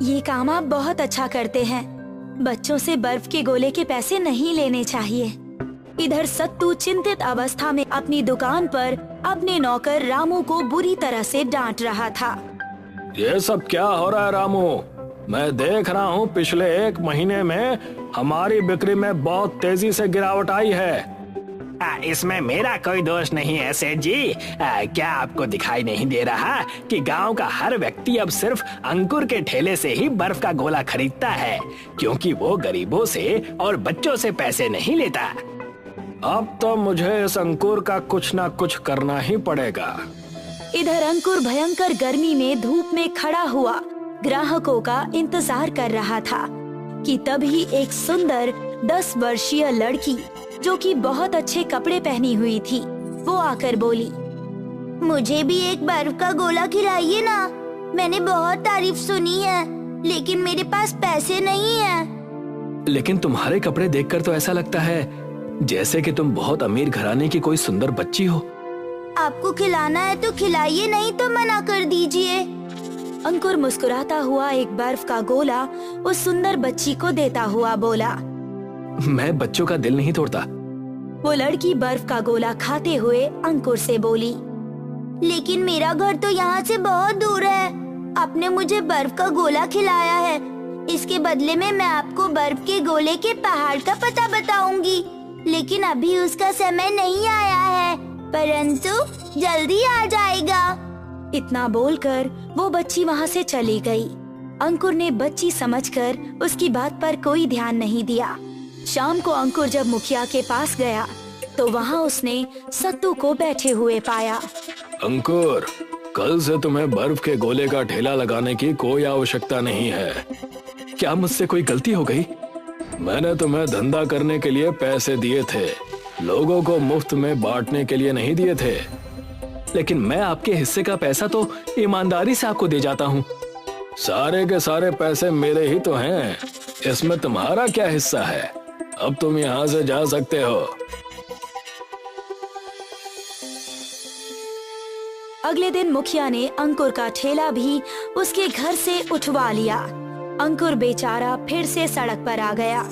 ये काम आप बहुत अच्छा करते हैं। बच्चों से बर्फ के गोले के पैसे नहीं लेने चाहिए। इधर सत्तू चिंतित अवस्था में अपनी दुकान पर अपने नौकर रामू को बुरी तरह से डांट रहा था। ये सब क्या हो रहा है रामू? मैं देख रहा हूँ पिछले 1 महीने में हमारी बिक्री में बहुत तेजी से गिरावट आई है। इसमें मेरा कोई दोष नहीं है सेठ जी। क्या आपको दिखाई नहीं दे रहा कि गांव का हर व्यक्ति अब सिर्फ अंकुर के ठेले से ही बर्फ का गोला खरीदता है, क्योंकि वो गरीबों से और बच्चों से पैसे नहीं लेता। अब तो मुझे इस अंकुर का कुछ ना कुछ करना ही पड़ेगा। इधर अंकुर भयंकर गर्मी में धूप में खड़ा हुआ ग्राहकों का इंतजार कर रहा था कि तभी एक सुंदर 10 वर्षीय लड़की जो कि बहुत अच्छे कपड़े पहनी हुई थी, वो आकर बोली, मुझे भी एक बर्फ का गोला खिलाइए ना। मैंने बहुत तारीफ सुनी है, लेकिन मेरे पास पैसे नहीं है। लेकिन तुम्हारे कपड़े देखकर तो ऐसा लगता है जैसे कि तुम बहुत अमीर घराने की कोई सुंदर बच्ची हो। आपको खिलाना है तो खिलाइए, नहीं तो मना कर दीजिए। अंकुर मुस्कुराता हुआ एक बर्फ का गोला उस सुंदर बच्ची को देता हुआ बोला, मैं बच्चों का दिल नहीं तोड़ता। वो लड़की बर्फ का गोला खाते हुए अंकुर से बोली, लेकिन मेरा घर तो यहाँ से बहुत दूर है। आपने मुझे बर्फ का गोला खिलाया है, इसके बदले में मैं आपको बर्फ के गोले के पहाड़ का पता बताऊंगी, लेकिन अभी उसका समय नहीं आया है, परंतु जल्दी आ जाएगा। इतना बोलकर वो बच्ची वहाँ से चली गई। अंकुर ने बच्ची समझकर उसकी बात पर कोई ध्यान नहीं दिया। शाम को अंकुर जब मुखिया के पास गया तो वहाँ उसने सत्तू को बैठे हुए पाया। अंकुर, कल से तुम्हें बर्फ के गोले का ठेला लगाने की कोई आवश्यकता नहीं है। क्या मुझसे कोई गलती हो गई? मैंने तुम्हें धंधा करने के लिए पैसे दिए थे, लोगों को मुफ्त में बांटने के लिए नहीं दिए थे। लेकिन मैं आपके हिस्से का पैसा तो ईमानदारी से आपको दे जाता हूँ। सारे के सारे पैसे मेरे ही तो हैं, इसमें तुम्हारा क्या हिस्सा है? अब तुम यहाँ से जा सकते हो। अगले दिन मुखिया ने अंकुर का ठेला भी उसके घर से उठवा लिया। अंकुर बेचारा फिर से सड़क पर आ गया।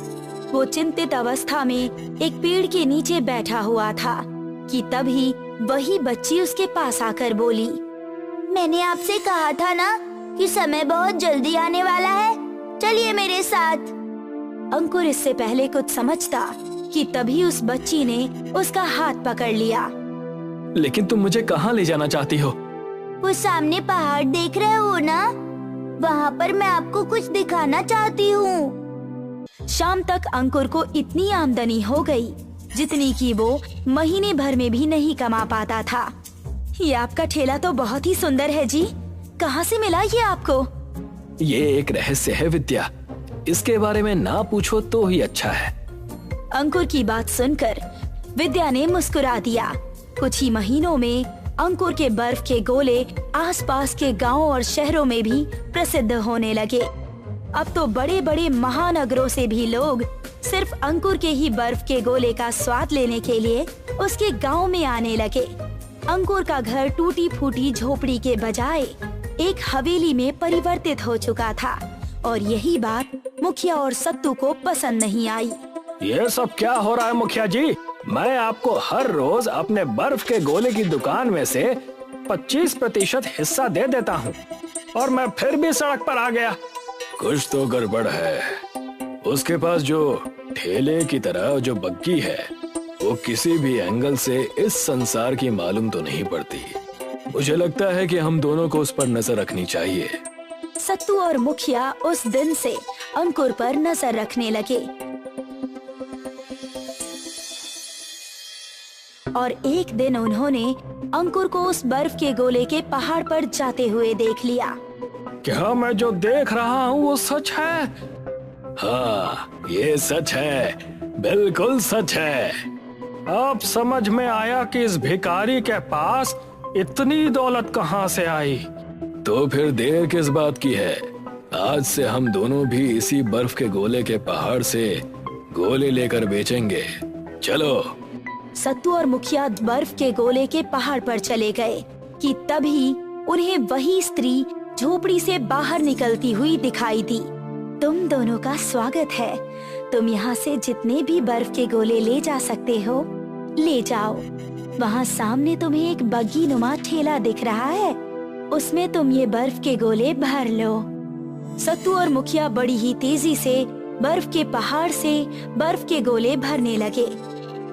वो चिंतित अवस्था में एक पेड़ के नीचे बैठा हुआ था कि तभी वही बच्ची उसके पास आकर बोली, मैंने आपसे कहा था ना कि समय बहुत जल्दी आने वाला है, चलिए मेरे साथ। अंकुर इससे पहले कुछ समझता कि तभी उस बच्ची ने उसका हाथ पकड़ लिया। लेकिन तुम मुझे कहाँ ले जाना चाहती हो? वो सामने पहाड़ देख रहे हो ना, वहाँ पर मैं आपको कुछ दिखाना चाहती हूँ। शाम तक अंकुर को इतनी आमदनी हो गई जितनी कि वो महीने भर में भी नहीं कमा पाता था। ये आपका ठेला तो बहुत ही सुंदर है जी, कहाँ से मिला ये आपको? ये एक रहस्य है विद्या, इसके बारे में ना पूछो तो ही अच्छा है। अंकुर की बात सुनकर विद्या ने मुस्कुरा दिया। कुछ ही महीनों में अंकुर के बर्फ के गोले आसपास के गांवों और शहरों में भी प्रसिद्ध होने लगे। अब तो बड़े बड़े महानगरों से भी लोग सिर्फ अंकुर के ही बर्फ के गोले का स्वाद लेने के लिए उसके गांव में आने लगे। अंकुर का घर टूटी फूटी झोपड़ी के बजाय एक हवेली में परिवर्तित हो चुका था और यही बात मुखिया और सत्तू को पसंद नहीं आई। ये सब क्या हो रहा है मुखिया जी? मैं आपको हर रोज अपने बर्फ के गोले की दुकान में से 25% हिस्सा दे देता हूँ और मैं फिर भी सड़क पर आ गया। कुछ तो गड़बड़ है। उसके पास जो ठेले की तरह जो बग्गी है वो किसी भी एंगल से इस संसार की मालूम तो नहीं पड़ती। मुझे लगता है कि हम दोनों को उस पर नजर रखनी चाहिए। सत्तू और मुखिया उस दिन से अंकुर पर नजर रखने लगे और एक दिन उन्होंने अंकुर को उस बर्फ के गोले के पहाड़ पर जाते हुए देख लिया। क्या मैं जो देख रहा हूँ वो सच है? हाँ, ये सच है, बिल्कुल सच है। अब समझ में आया कि इस भिखारी के पास इतनी दौलत कहाँ से आई। तो फिर देर किस बात की है? आज से हम दोनों भी इसी बर्फ के गोले के पहाड़ से गोले लेकर बेचेंगे। चलो। सत्तू और मुखिया बर्फ के गोले के पहाड़ पर चले गए कि तभी उन्हें वही स्त्री झोपड़ी से बाहर निकलती हुई दिखाई दी। तुम दोनों का स्वागत है। तुम यहाँ से जितने भी बर्फ के गोले ले जा सकते हो, ले जाओ। वहाँ सामने तुम्हें एक बग्गी नुमा ठेला दिख रहा है, उसमें तुम ये बर्फ के गोले भर लो। सत्तू और मुखिया बड़ी ही तेजी से बर्फ के पहाड़ से बर्फ के गोले भरने लगे।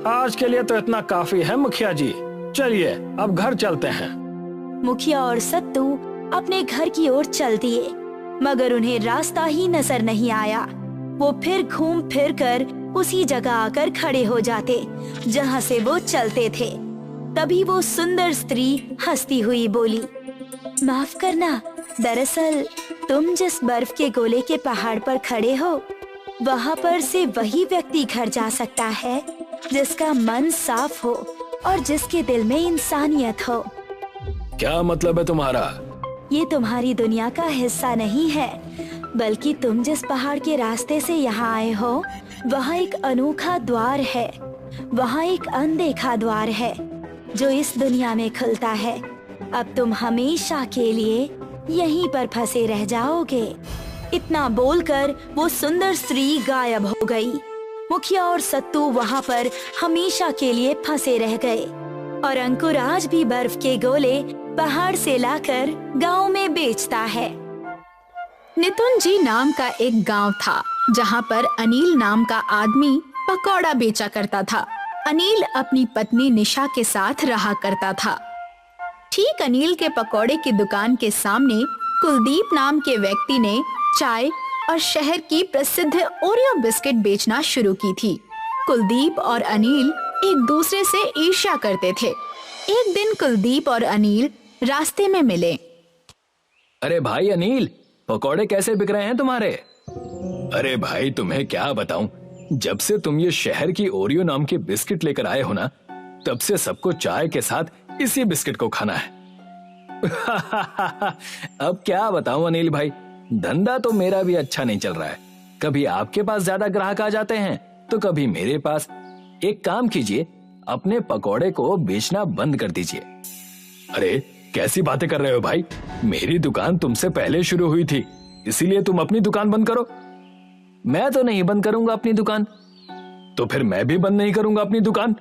आज के लिए तो इतना काफी है मुखिया जी, चलिए अब घर चलते हैं। मुखिया और सत्तू अपने घर की ओर चल दिए, मगर उन्हें रास्ता ही नजर नहीं आया। वो फिर घूम फिर कर उसी जगह आकर खड़े हो जाते जहाँ से वो चलते थे। तभी वो सुंदर स्त्री हंसती हुई बोली, माफ करना, दरअसल तुम जिस बर्फ के गोले के पहाड़ पर खड़े हो, वहाँ पर से वही व्यक्ति घर जा सकता है जिसका मन साफ हो और जिसके दिल में इंसानियत हो। क्या मतलब है तुम्हारा? ये तुम्हारी दुनिया का हिस्सा नहीं है, बल्कि तुम जिस पहाड़ के रास्ते से यहाँ आए हो, वहाँ एक अनोखा द्वार है। वहाँ एक अनदेखा द्वार है जो इस दुनिया में खुलता है। अब तुम हमेशा के लिए यहीं पर फंसे रह जाओगे। इतना बोलकर वो सुंदर स्त्री गायब हो गई। मुखिया और सत्तू वहाँ पर हमेशा के लिए फंसे रह गए और अंकुर आज भी बर्फ के गोले पहाड़ से लाकर गांव में बेचता है। नितुंजी नाम का एक गांव था जहां पर अनिल नाम का आदमी पकौड़ा बेचा करता था। अनिल अपनी पत्नी निशा के साथ रहा करता था। ठीक अनिल के पकौड़े की दुकान के सामने कुलदीप नाम के व्यक्ति ने चाय और शहर की प्रसिद्ध ओरियो बिस्किट बेचना शुरू की थी। कुलदीप और अनिल एक दूसरे से ईर्ष्या करते थे। एक दिन कुलदीप और अनिल रास्ते में मिले। अरे भाई अनिल, पकौड़े कैसे बिक रहे हैं तुम्हारे? अरे भाई तुम्हें क्या बताऊं, जब से तुम ये शहर की ओरियो नाम के बिस्किट लेकर आए हो ना, तब से सबको चाय के साथ इसी बिस्किट को खाना है। अब क्या बताऊं अनिल भाई, धंधा तो मेरा भी अच्छा नहीं चल रहा है। कभी आपके पास ज्यादा ग्राहक आ जाते हैं तो कभी मेरे पास। एक काम कीजिए, अपने पकौड़े को बेचना बंद कर दीजिए। अरे कैसी बातें कर रहे हो भाई, मेरी दुकान तुमसे पहले शुरू हुई थी, इसीलिए तुम अपनी दुकान बंद करो। मैं तो नहीं बंद करूंगा अपनी दुकान। तो फिर मैं भी बंद नहीं करूंगा अपनी दुकान।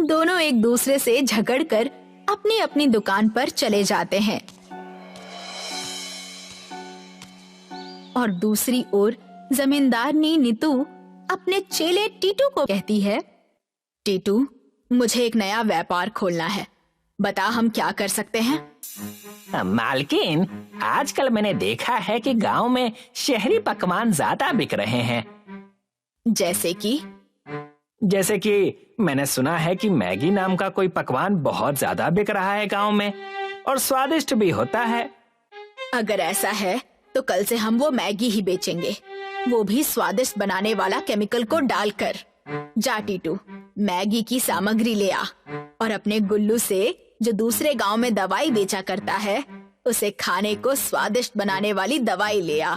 दोनों एक दूसरे से झगड़कर अपनी अपनी दुकान पर चले जाते हैं। और दूसरी ओर जमींदारनी नीतू अपने चेले टीटू को कहती है, टीटू, मुझे एक नया व्यापार खोलना है, बता हम क्या कर सकते हैं? मालकिन, आजकल मैंने देखा है कि गांव में शहरी पकवान ज्यादा बिक रहे हैं। जैसे कि मैंने सुना है कि मैगी नाम का कोई पकवान बहुत ज्यादा बिक रहा है गांव में, और स्वादिष्ट भी होता है। अगर ऐसा है तो कल से हम वो मैगी ही बेचेंगे, वो भी स्वादिष्ट बनाने वाला केमिकल को डालकर। जा टीटू, मैगी की सामग्री ले आ और अपने गुल्लू से, जो दूसरे गांव में दवाई बेचा करता है, उसे खाने को स्वादिष्ट बनाने वाली दवाई ले आ।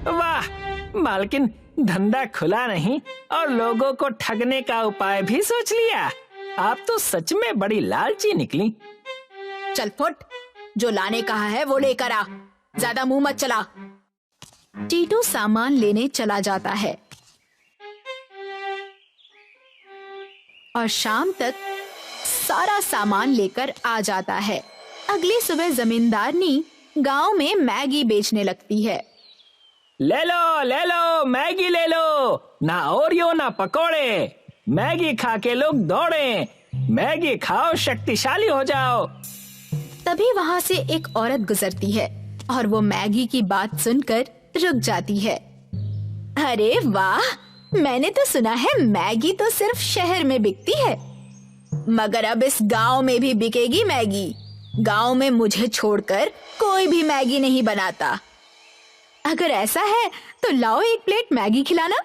वाह मालकिन, धंधा खुला नहीं और लोगों को ठगने का उपाय भी सोच लिया। आप तो सच में बड़ी लालची निकली। चल फुट, जो लाने कहा है वो लेकर आ, ज्यादा मुंह मत चला। टीटू सामान लेने चला जाता है और शाम तक सारा सामान लेकर आ जाता है। अगली सुबह जमींदारनी गांव में मैगी बेचने लगती है। ले लो मैगी ले लो, ना ओरियो ना पकोड़े। मैगी खा के लोग दौड़े, मैगी खाओ, शक्तिशाली हो जाओ। तभी वहाँ से एक औरत गुजरती है और वो मैगी की बात सुनकर रुक जाती है। अरे वाह, मैंने तो सुना है मैगी तो सिर्फ शहर में बिकती है, मगर अब इस गांव में भी बिकेगी मैगी। गांव में मुझे छोड़कर कोई भी मैगी नहीं बनाता। अगर ऐसा है तो लाओ एक प्लेट मैगी खिलाना।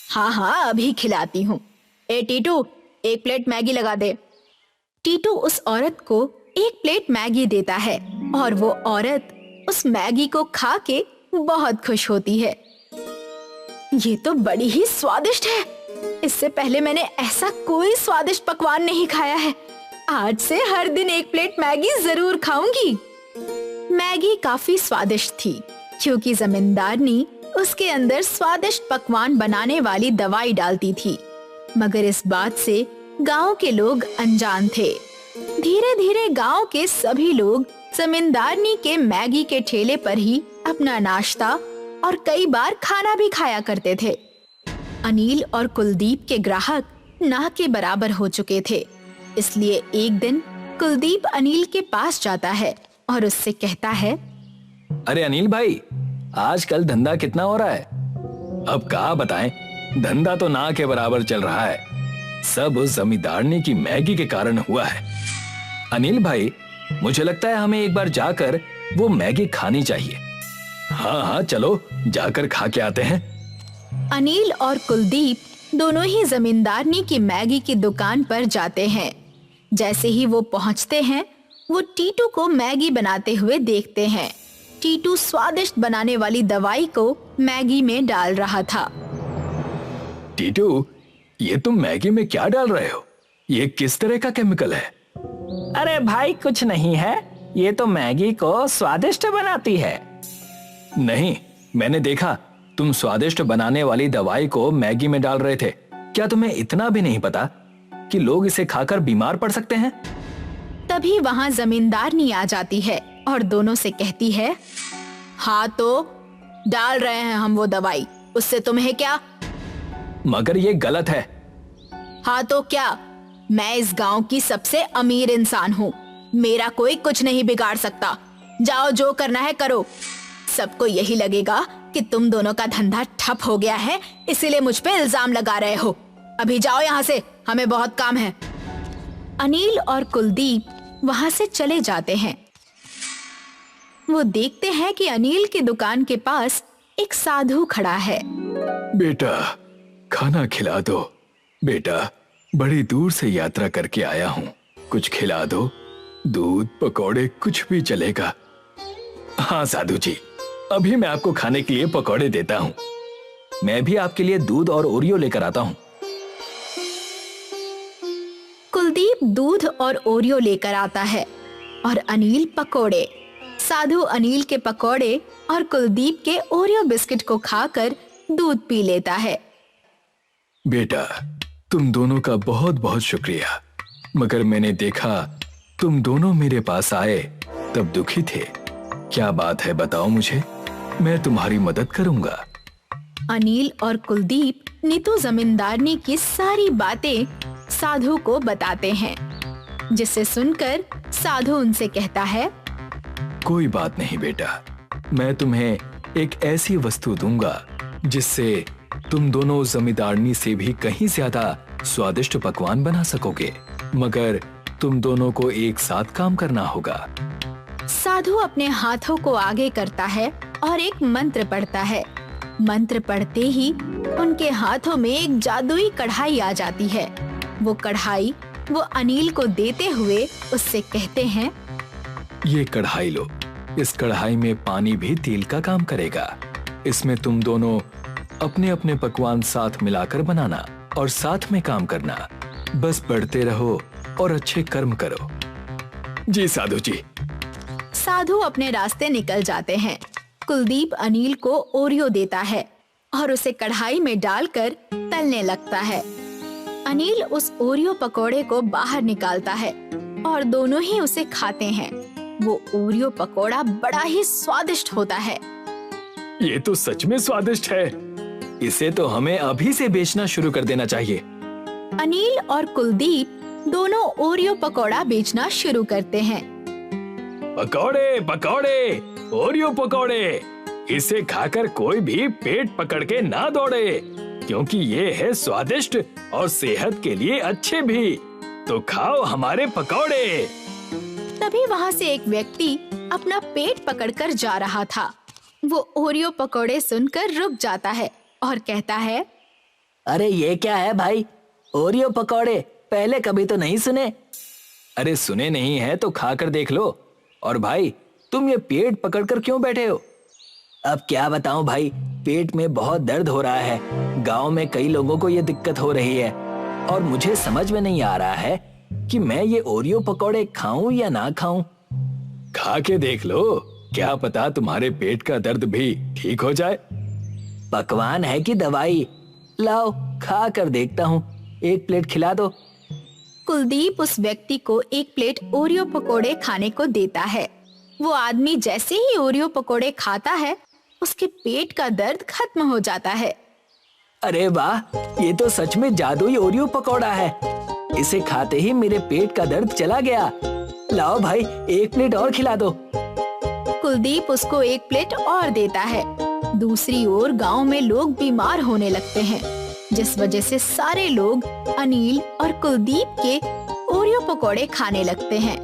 हाँ, अभी खिलाती हूँ। ए टीटू, एक प्लेट मैगी लगा दे। टीटू उस औरत को एक प्लेट मैगी देता है और वो औरत उस मैगी को खा के बहुत खुश होती है। ये तो बड़ी ही स्वादिष्ट है, इससे पहले मैंने ऐसा कोई स्वादिष्ट पकवान नहीं खाया है। आज से हर दिन एक प्लेट मैगी जरूर खाऊंगी। मैगी काफी स्वादिष्ट थी क्योंकि जमींदारनी उसके अंदर स्वादिष्ट पकवान बनाने वाली दवाई डालती थी, मगर इस बात से गांव के लोग अनजान थे। धीरे धीरे गांव के सभी लोग जमींदारनी के मैगी के ठेले पर ही अपना नाश्ता और कई बार खाना भी खाया करते थे। अनिल और कुलदीप के ग्राहक ना के बराबर हो चुके थे। इसलिए एक दिन कुलदीप अनिल के पास जाता है और उससे कहता है, अरे अनिल भाई, आजकल धंधा कितना हो रहा है? अब क्या बताएं, धंधा तो ना के बराबर चल रहा है। सब उस जमींदारनी की मैगी के कारण हुआ है। अनिल भाई, मुझे लगता है हमें एक बार जाकर वो मैगी खानी चाहिए। हाँ, चलो जाकर खा के आते हैं। अनिल और कुलदीप दोनों ही जमींदारनी की मैगी की दुकान पर जाते हैं। जैसे ही वो पहुंचते हैं, वो टीटू को मैगी बनाते हुए देखते हैं। टीटू स्वादिष्ट बनाने वाली दवाई को मैगी में डाल रहा था। टीटू, ये तुम मैगी में क्या डाल रहे हो? ये किस तरह का केमिकल है? अरे भाई, कुछ नहीं है, ये तो मैगी को स्वादिष्ट बनाती है। नहीं, मैंने देखा तुम स्वादिष्ट बनाने वाली दवाई को मैगी में डाल रहे थे। क्या तुम्हें इतना भी नहीं पता कि लोग इसे खाकर बीमार पड़ सकते हैं? तभी वहाँ जमींदारनी आ जाती है और दोनों से कहती है, हाँ तो डाल रहे हैं हम वो दवाई, उससे तुम्हें क्या? मगर ये गलत है। हाँ तो क्या? मैं इस गांव की सबसे अमीर इंसान हूँ, मेरा कोई कुछ नहीं बिगाड़ सकता। जाओ, जो करना है करो। सबको यही लगेगा कि तुम दोनों का धंधा ठप हो गया है, इसीलिए मुझ पे इल्जाम लगा रहे हो। अभी जाओ यहाँ से, हमें बहुत काम है। अनिल और कुलदीप वहाँ से चले जाते हैं। वो देखते हैं कि अनिल की दुकान के पास एक साधु खड़ा है। बेटा, खाना खिला दो। बेटा, बड़ी दूर से यात्रा करके आया हूँ, कुछ खिला दो। दूध, पकौड़े, कुछ भी चलेगा। हाँ साधु जी, अभी मैं आपको खाने के लिए पकौड़े देता हूँ। मैं भी आपके लिए दूध और ओरियो लेकर आता हूँ। कुलदीप दूध और ओरियो लेकर आता है और अनिल पकौड़े। साधु अनिल के पकौड़े और कुलदीप के ओरियो बिस्किट को खाकर दूध पी लेता है। बेटा, तुम दोनों का बहुत बहुत शुक्रिया, मगर मैंने देखा तुम दोनों मेरे पास आए तब दुखी थे। क्या बात है, बताओ मुझे, मैं तुम्हारी मदद करूंगा। अनिल और कुलदीप नीतू जमींदारनी की सारी बातें साधु को बताते हैं, जिसे सुनकर साधु उनसे कहता है, कोई बात नहीं बेटा, मैं तुम्हें एक ऐसी वस्तु दूंगा जिससे तुम दोनों जमींदारनी से भी कहीं ज्यादा स्वादिष्ट पकवान बना सकोगे, मगर तुम दोनों को एक साथ काम करना होगा। साधु अपने हाथों को आगे करता है और एक मंत्र पढ़ता है। मंत्र पढ़ते ही उनके हाथों में एक जादुई कढ़ाई आ जाती है। वो कढ़ाई वो अनिल को देते हुए उससे कहते हैं, ये कढ़ाई लो, इस कढ़ाई में पानी भी तेल का काम करेगा। इसमें तुम दोनों अपने अपने पकवान साथ मिलाकर बनाना और साथ में काम करना। बस पढ़ते रहो और अच्छे कर्म करो। जी साधु जी। साधु अपने रास्ते निकल जाते हैं। कुलदीप अनिल को ओरियो देता है और उसे कढ़ाई में डालकर तलने लगता है। अनिल उस ओरियो पकोड़े को बाहर निकालता है और दोनों ही उसे खाते हैं। वो ओरियो पकोड़ा बड़ा ही स्वादिष्ट होता है। ये तो सच में स्वादिष्ट है, इसे तो हमें अभी से बेचना शुरू कर देना चाहिए। अनिल और कुलदीप दोनों ओरियो पकोड़ा बेचना शुरू करते हैं। पकौड़े पकौड़े, ओरियो पकौड़े, इसे खाकर कोई भी पेट पकड़ के ना दौड़े, क्योंकि ये है स्वादिष्ट और सेहत के लिए अच्छे भी। तो खाओ हमारे पकौड़े। तभी वहाँ से एक व्यक्ति अपना पेट पकड़कर जा रहा था। वो ओरियो पकौड़े सुनकर रुक जाता है और कहता है, अरे ये क्या है भाई, ओरियो पकौड़े पहले कभी तो नहीं सुने। अरे सुने नहीं है तो खाकर देख लो। और भाई, तुम ये पेट पकड़कर क्यों बैठे हो? अब क्या बताऊं भाई, पेट में बहुत दर्द हो रहा है। गांव में कई लोगों को ये दिक्कत हो रही है और मुझे समझ में नहीं आ रहा है कि मैं ये ओरियो पकौड़े खाऊं या ना खाऊं। खा के देख लो, क्या पता तुम्हारे पेट का दर्द भी ठीक हो जाए। पकवान है कि दवाई? लाओ खा कर देखता हूँ, एक प्लेट खिला दो। कुलदीप उस व्यक्ति को एक प्लेट ओरियो पकोड़े खाने को देता है। वो आदमी जैसे ही ओरियो पकोड़े खाता है, उसके पेट का दर्द खत्म हो जाता है। अरे वाह, ये तो सच में जादुई ओरियो पकौड़ा है। इसे खाते ही मेरे पेट का दर्द चला गया। लाओ भाई, एक प्लेट और खिला दो। कुलदीप उसको एक प्लेट और देता है। दूसरी ओर गांव में लोग बीमार होने लगते हैं, जिस वजह से सारे लोग अनिल और कुलदीप के ओरियो पकौड़े खाने लगते हैं।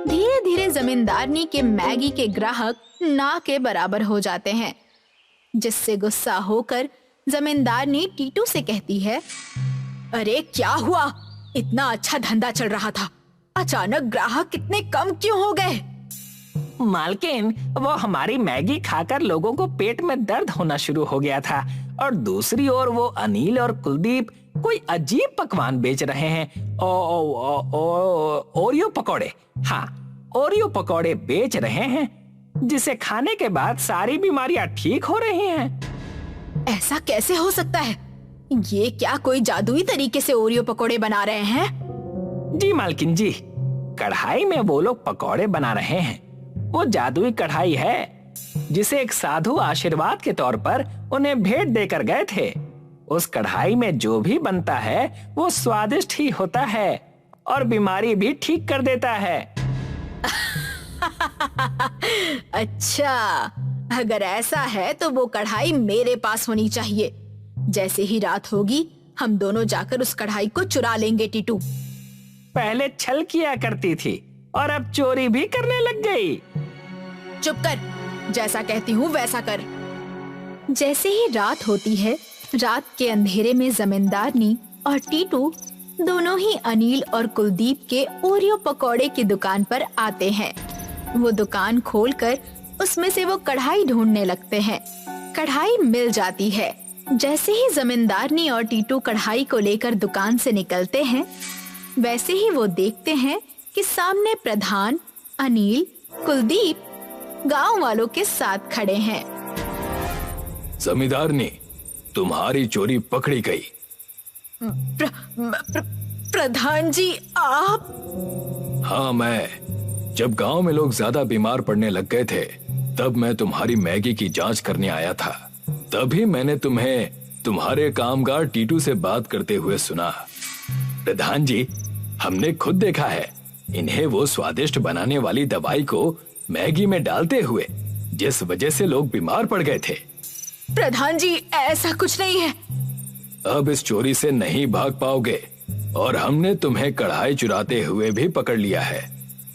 धीरे धीरे जमींदारनी के मैगी के ग्राहक ना के बराबर हो जाते हैं, जिससे गुस्सा होकर जमींदारनी टीटू से कहती है, अरे क्या हुआ? इतना अच्छा धंधा चल रहा था, अचानक ग्राहक कितने कम क्यों हो गए? मालकिन, वो हमारी मैगी खाकर लोगों को पेट में दर्द होना शुरू हो गया था, और दूसरी ओर वो अनिल और कुलदीप कोई अजीब पकवान बेच रहे हैं। ओरियो पकौड़े। हाँ, ओरियो पकौड़े बेच रहे हैं, जिसे खाने के बाद सारी बीमारियां ठीक हो रही हैं। ऐसा कैसे हो सकता है? ये क्या कोई जादुई तरीके से ओरियो पकौड़े बना रहे हैं? जी मालकिन जी, कढ़ाई में वो लोग पकौड़े बना रहे हैं। वो जादुई कढ़ाई है, जिसे एक साधु आशीर्वाद के तौर पर उन्हें भेंट देकर गए थे। उस कढ़ाई में जो भी बनता है वो स्वादिष्ट ही होता है और बीमारी भी ठीक कर देता है। अच्छा, अगर ऐसा है तो वो कढ़ाई मेरे पास होनी चाहिए। जैसे ही रात होगी, हम दोनों जाकर उस कढ़ाई को चुरा लेंगे। टीटू पहले छल किया करती थी और अब चोरी भी करने लग गई। चुप कर, जैसा कहती हूँ वैसा कर। जैसे ही रात होती है, रात के अंधेरे में जमींदारनी और टीटू दोनों ही अनिल और कुलदीप के ओरियो पकौड़े की दुकान पर आते हैं। वो दुकान खोलकर उसमें से वो कढ़ाई ढूंढने लगते हैं। कढ़ाई मिल जाती है। जैसे ही जमींदारनी और टीटू कढ़ाई को लेकर दुकान से निकलते हैं, वैसे ही वो देखते हैं कि सामने प्रधान, अनिल, कुलदीप गांव वालों के साथ खड़े हैं। जमींदारनी, तुम्हारी चोरी पकड़ी गई। प्रधान जी, आप? हाँ, मैं। जब गांव में लोग ज्यादा बीमार पड़ने लग गए थे, तब मैं तुम्हारी मैगी की जांच करने आया था। तभी मैंने तुम्हें तुम्हारे कामगार टीटू से बात करते हुए सुना। प्रधान जी, हमने खुद देखा है इन्हें वो स्वादिष्ट बनाने वाली दवाई को मैगी में डालते हुए, जिस वजह से लोग बीमार पड़ गए थे। प्रधान जी, ऐसा कुछ नहीं है। अब इस चोरी से नहीं भाग पाओगे, और हमने तुम्हें कढ़ाई चुराते हुए भी पकड़ लिया है।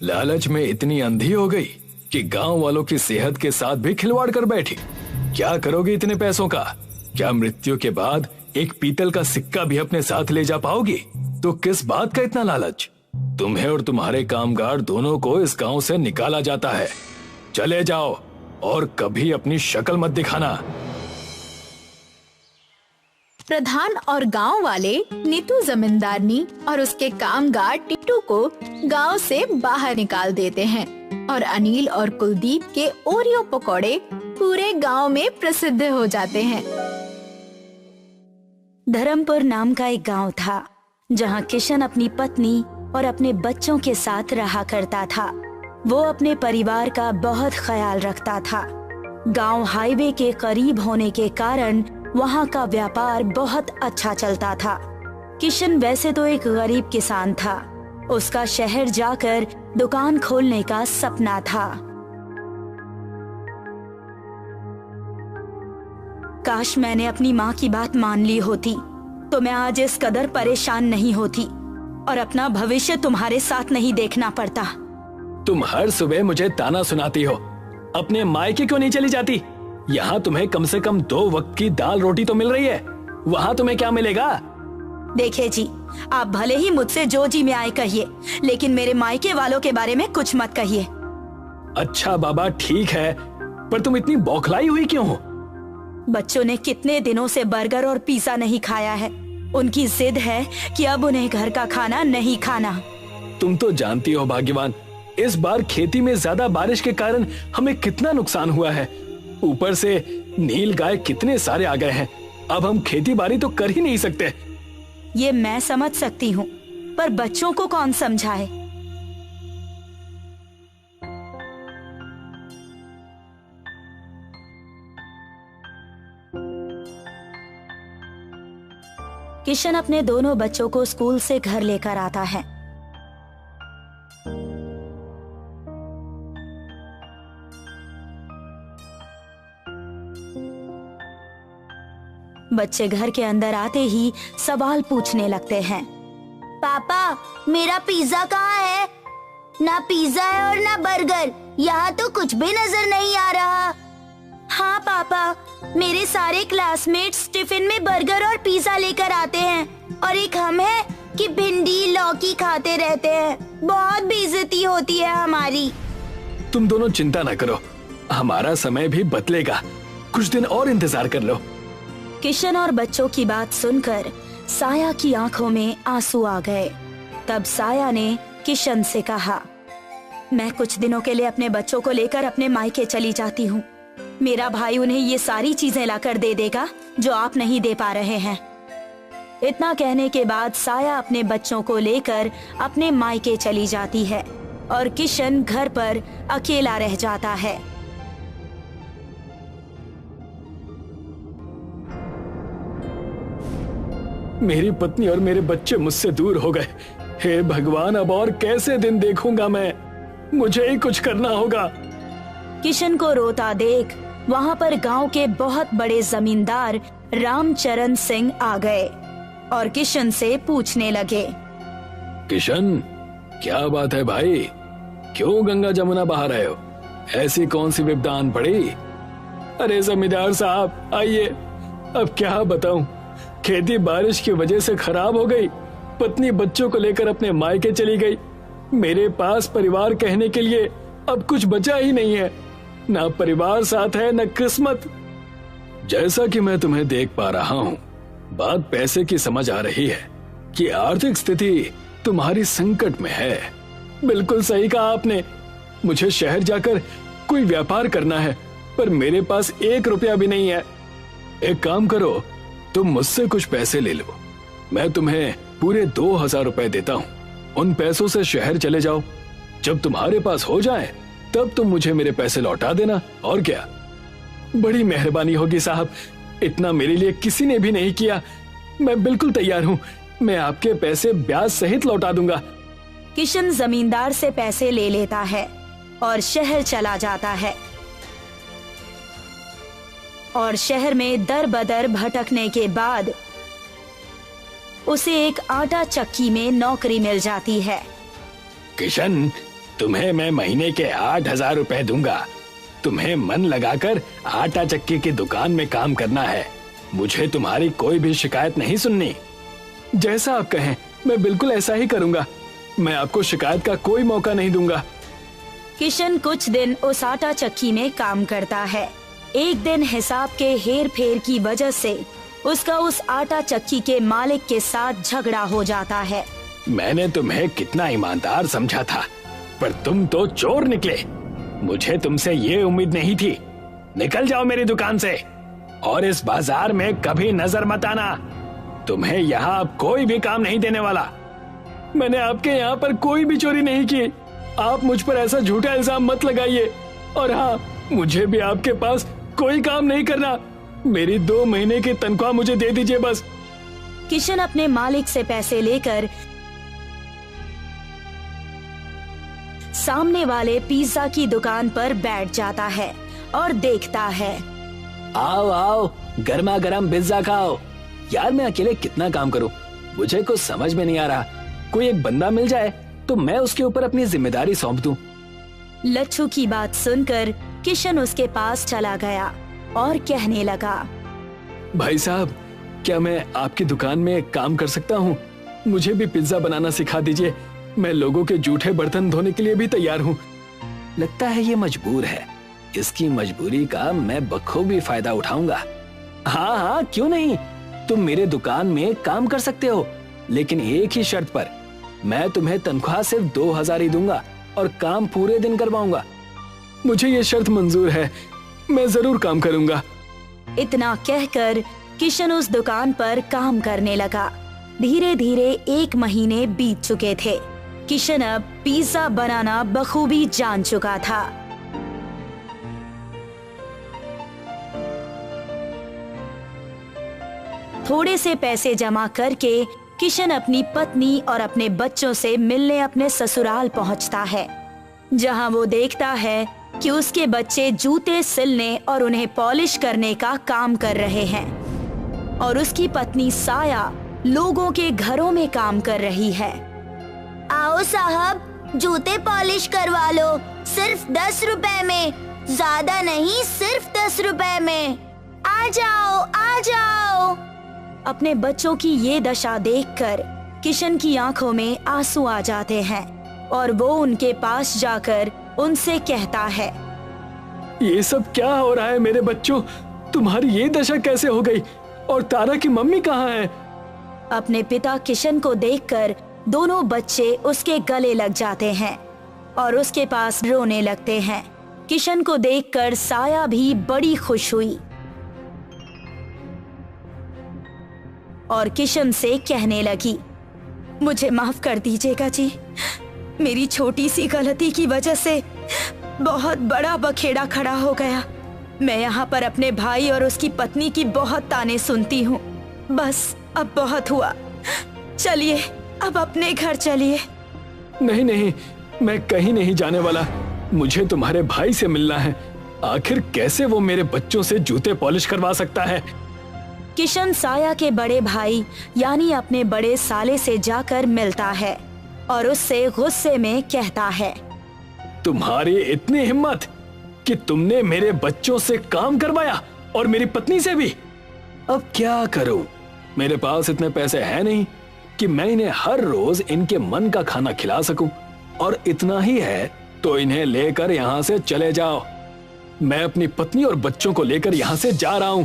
लालच में इतनी अंधी हो गई कि गांव वालों की सेहत के साथ भी खिलवाड़ कर बैठी। क्या करोगे इतने पैसों का? क्या मृत्यु के बाद एक पीतल का सिक्का भी अपने साथ ले जा पाओगी? तो किस बात का इतना लालच? तुम्हें और तुम्हारे कामगार दोनों को इस गांव से निकाला जाता है। चले जाओ और कभी अपनी शक्ल मत दिखाना। प्रधान और गांव वाले नीतू जमींदारनी और उसके कामगार टीटू को गांव से बाहर निकाल देते हैं, और अनिल और कुलदीप के ओरियो पकौड़े पूरे गांव में प्रसिद्ध हो जाते हैं। धर्मपुर नाम का एक गांव था, जहां किशन अपनी पत्नी और अपने बच्चों के साथ रहा करता था। वो अपने परिवार का बहुत ख्याल रखता था। गांव हाईवे के करीब होने के कारण वहां का व्यापार बहुत अच्छा चलता था। किशन वैसे तो एक गरीब किसान था। उसका शहर जाकर दुकान खोलने का सपना था। काश मैंने अपनी माँ की बात मान ली होती, तो मैं आज इस कदर परेशान नहीं होती और अपना भविष्य तुम्हारे साथ नहीं देखना पड़ता। तुम हर सुबह मुझे ताना सुनाती हो। अपने मायके क्यों नहीं चली जाती? यहाँ तुम्हें कम से कम 2 वक्त की दाल रोटी तो मिल रही है, वहाँ तुम्हें क्या मिलेगा? देखिए जी, आप भले ही मुझसे जो जी में आए कहिए, लेकिन मेरे मायके वालों के बारे में कुछ मत कहिए। अच्छा बाबा, ठीक है, पर तुम इतनी बौखलाई हुई क्यों हो? बच्चों ने कितने दिनों से बर्गर और पिज़्ज़ा नहीं खाया है। उनकी जिद है कि अब उन्हें घर का खाना नहीं खाना। तुम तो जानती हो भाग्यवान, इस बार खेती में ज्यादा बारिश के कारण हमें कितना नुकसान हुआ है। ऊपर से नील गाय कितने सारे आ गए हैं। अब हम खेती बाड़ी तो कर ही नहीं सकते। ये मैं समझ सकती हूँ, पर बच्चों को कौन समझाए? किशन अपने दोनों बच्चों को स्कूल से घर लेकर आता है। बच्चे घर के अंदर आते ही सवाल पूछने लगते हैं। पापा, मेरा पिज्जा कहाँ है? ना पिज्जा है और ना बर्गर। यहाँ तो कुछ भी नजर नहीं आ रहा। हाँ पापा, मेरे सारे क्लासमेट्स टिफिन में बर्गर और पिज्जा लेकर आते हैं और एक हम है कि भिंडी लौकी खाते रहते हैं। बहुत बेइज्जती होती है हमारी। तुम दोनों चिंता न करो, हमारा समय भी बदलेगा। कुछ दिन और इंतजार कर लो। किशन और बच्चों की बात सुनकर साया की आंखों में आंसू आ गए। तब साया ने किशन से कहा, मैं कुछ दिनों के लिए अपने बच्चों को लेकर अपने मायके चली जाती हूँ। मेरा भाई उन्हें ये सारी चीजें लाकर दे देगा जो आप नहीं दे पा रहे हैं। इतना कहने के बाद साया अपने बच्चों को लेकर अपने मायके चली जाती है और किशन घर पर अकेला रह जाता है। मेरी पत्नी और मेरे बच्चे मुझसे दूर हो गए। हे भगवान, अब और कैसे दिन देखूंगा मैं? मुझे ही कुछ करना होगा। किशन को रोता देख वहाँ पर गांव के बहुत बड़े जमींदार रामचरण सिंह आ गए और किशन से पूछने लगे। किशन, क्या बात है भाई? क्यों गंगा जमुना बहा रहे हो? ऐसी कौन सी विपदा आन पड़ी? अरे जमींदार साहब आइए, अब क्या बताऊं, खेती बारिश की वजह से खराब हो गई। पत्नी बच्चों को लेकर अपने मायके चली गई। मेरे पास परिवार कहने के लिए अब कुछ बचा ही नहीं है। ना परिवार साथ है, न किस्मत। जैसा कि मैं तुम्हें देख पा रहा हूँ, बात पैसे की समझ आ रही है कि आर्थिक स्थिति तुम्हारी संकट में है। बिल्कुल सही कहा आपने। मुझे शहर जाकर कोई व्यापार करना है, पर मेरे पास 1 रुपया भी नहीं है। एक काम करो, तुम मुझसे कुछ पैसे ले लो। मैं तुम्हें पूरे 2000 रुपए देता हूँ। उन पैसों से शहर चले जाओ। जब तुम्हारे पास हो जाए तब तुम मुझे मेरे पैसे लौटा देना। और क्या? बड़ी मेहरबानी होगी साहब, इतना मेरे लिए किसी ने भी नहीं किया। मैं बिल्कुल तैयार हूँ। मैं आपके पैसे ब्याज सहित लौटा दूंगा। किशन जमींदार से पैसे ले लेता है और शहर चला जाता है और शहर में दर बदर भटकने के बाद उसे एक आटा चक्की में नौकरी मिल जाती है। किशन, तुम्हें मैं महीने के 8000 रुपए दूंगा। तुम्हें मन लगाकर आटा चक्की की दुकान में काम करना है। मुझे तुम्हारी कोई भी शिकायत नहीं सुननी। जैसा आप कहें, मैं बिल्कुल ऐसा ही करूंगा। मैं आपको शिकायत का कोई मौका नहीं दूंगा। किशन कुछ दिन उस आटा चक्की में काम करता है। एक दिन हिसाब के हेर फेर की वजह से उसका उस आटा चक्की के मालिक के साथ झगड़ा हो जाता है। मैंने तुम्हें कितना ईमानदार समझा था, पर तुम तो चोर निकले। मुझे तुमसे ये उम्मीद नहीं थी। निकल जाओ मेरी दुकान से और इस बाजार में कभी नजर मत आना। तुम्हें यहाँ अब कोई भी काम नहीं देने वाला। मैंने आपके यहाँ पर कोई भी चोरी नहीं की। आप मुझ पर ऐसा झूठा इल्जाम मत लगाइए। और हाँ, मुझे भी आपके पास कोई काम नहीं करना। मेरी 2 महीने की तनख्वाह मुझे दे दीजिए बस। किशन अपने मालिक से पैसे लेकर सामने वाले पिज्जा की दुकान पर बैठ जाता है और देखता है। आओ आओ, गर्मा गर्म पिज्जा खाओ। यार, मैं अकेले कितना काम करूं? मुझे कुछ समझ में नहीं आ रहा। कोई एक बंदा मिल जाए तो मैं उसके ऊपर अपनी जिम्मेदारी सौंप दूं। लच्छू की बात सुनकर किशन उसके पास चला गया और कहने लगा, भाई साहब, क्या मैं आपकी दुकान में काम कर सकता हूँ? मुझे भी पिज्जा बनाना सिखा दीजिए। मैं लोगों के जूठे बर्तन धोने के लिए भी तैयार हूँ। लगता है ये मजबूर है। इसकी मजबूरी का मैं बखूबी फायदा उठाऊंगा। हाँ हाँ, क्यों नहीं। तुम मेरे दुकान में काम कर सकते हो, लेकिन एक ही शर्त पर। मैं तुम्हें तनख्वाह सिर्फ 2000 ही दूंगा और काम पूरे दिन करवाऊंगा। मुझे ये शर्त मंजूर है। मैं जरूर काम करूंगा। इतना कहकर किशन उस दुकान पर काम करने लगा। धीरे धीरे 1 महीने बीत चुके थे। किशन अब पिज्जा बनाना बखूबी जान चुका था। थोड़े से पैसे जमा करके किशन अपनी पत्नी और अपने बच्चों से मिलने अपने ससुराल पहुंचता है, जहां वो देखता है कि उसके बच्चे जूते सिलने और उन्हें पॉलिश करने का काम कर रहे हैं और उसकी पत्नी साया लोगों के घरों में काम कर रही है। आओ साहब, जूते पॉलिश करवा लो, सिर्फ 10 रुपए में, ज्यादा नहीं, सिर्फ 10 रुपए में। आ जाओ, आ जाओ। अपने बच्चों की ये दशा देखकर किशन की आंखों में आंसू आ जाते हैं और वो उनके पास जाकर उनसे कहता है, ये सब क्या हो रहा है मेरे बच्चों? तुम्हारी ये दशा कैसे हो गई? और तारा की मम्मी कहाँ है? अपने पिता किशन को देखकर दोनों बच्चे उसके गले लग जाते हैं और उसके पास रोने लगते हैं। किशन को देखकर साया भी बड़ी खुश हुई और किशन से कहने लगी, मुझे माफ कर दीजिएगा जी, मेरी छोटी सी गलती की वजह से बहुत बड़ा बखेड़ा खड़ा हो गया। मैं यहाँ पर अपने भाई और उसकी पत्नी की बहुत ताने सुनती हूँ। बस अब बहुत हुआ, चलिए अब अपने घर चलिए। नहीं नहीं, मैं कहीं नहीं जाने वाला। मुझे तुम्हारे भाई से मिलना है। आखिर कैसे वो मेरे बच्चों से जूते पॉलिश करवा सकता है? किशन साया के बड़े भाई यानी अपने बड़े साले से जाकर मिलता है और उससे गुस्से में कहता है, तुम्हारी इतनी हिम्मत कि तुमने मेरे बच्चों से काम करवाया और मेरी पत्नी से भी। अब क्या करूं? मेरे पास इतने पैसे हैं नहीं कि मैं इन्हें हर रोज इनके मन का खाना खिला सकूं, और इतना ही है तो इन्हें लेकर यहाँ से चले जाओ। मैं अपनी पत्नी और बच्चों को लेकर यहाँ से जा रहा हूं।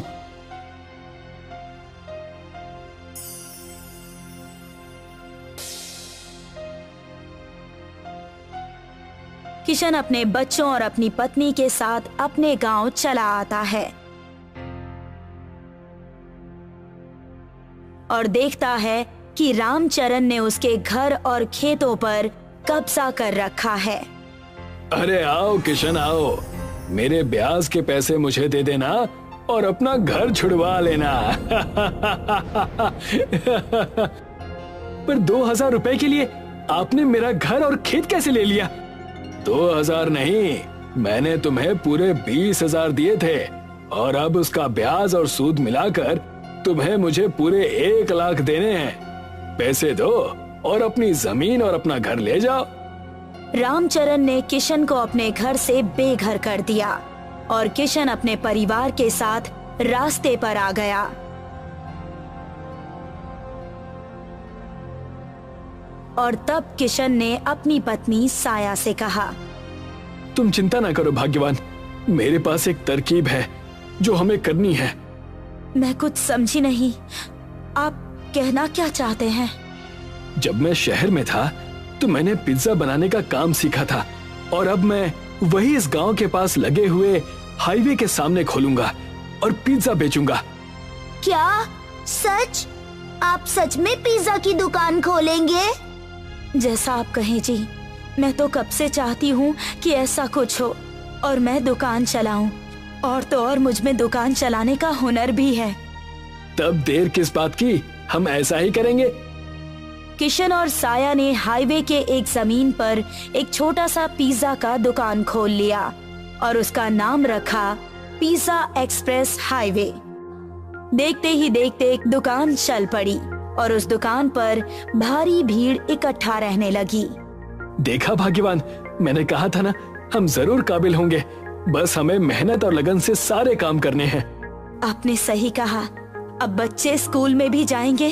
किशन अपने बच्चों और अपनी पत्नी के साथ अपने गांव चला आता है और देखता है कि रामचरण ने उसके घर और खेतों पर कब्जा कर रखा है। अरे आओ किशन आओ, मेरे ब्याज के पैसे मुझे दे देना और अपना घर छुड़वा लेना। पर 2000 रुपए के लिए आपने मेरा घर और खेत कैसे ले लिया? 2000 नहीं, मैंने तुम्हें पूरे 20,000 दिए थे और अब उसका ब्याज और सूद मिलाकर तुम्हें मुझे पूरे 1 लाख देने हैं। पैसे दो और अपनी जमीन और अपना घर ले जाओ। रामचरण ने किशन को अपने घर से बेघर कर दिया और किशन अपने परिवार के साथ रास्ते पर आ गया। और तब किशन ने अपनी पत्नी साया से कहा, तुम चिंता ना करो भाग्यवान, मेरे पास एक तरकीब है जो हमें करनी है। मैं कुछ समझी नहीं, आप कहना क्या चाहते हैं? जब मैं शहर में था तो मैंने पिज्जा बनाने का काम सीखा था और अब मैं वही इस गांव के पास लगे हुए हाईवे के सामने खोलूंगा और पिज्जा बेचूंगा। क्या सच? आप सच में पिज्जा की दुकान खोलेंगे? जैसा आप कहें जी, मैं तो कब से चाहती हूँ कि ऐसा कुछ हो और मैं दुकान चलाऊं, और तो और मुझ में दुकान चलाने का हुनर भी है। तब देर किस बात की, हम ऐसा ही करेंगे। किशन और साया ने हाईवे के एक जमीन पर एक छोटा सा पिज्जा का दुकान खोल लिया और उसका नाम रखा पिज्जा एक्सप्रेस हाईवे। देखते ही देखते एक दुकान चल पड़ी और उस दुकान पर भारी भीड़ इकट्ठा रहने लगी। देखा भाग्यवान, मैंने कहा था ना, हम जरूर काबिल होंगे, बस हमें मेहनत और लगन से सारे काम करने हैं। आपने सही कहा, अब बच्चे स्कूल में भी जाएंगे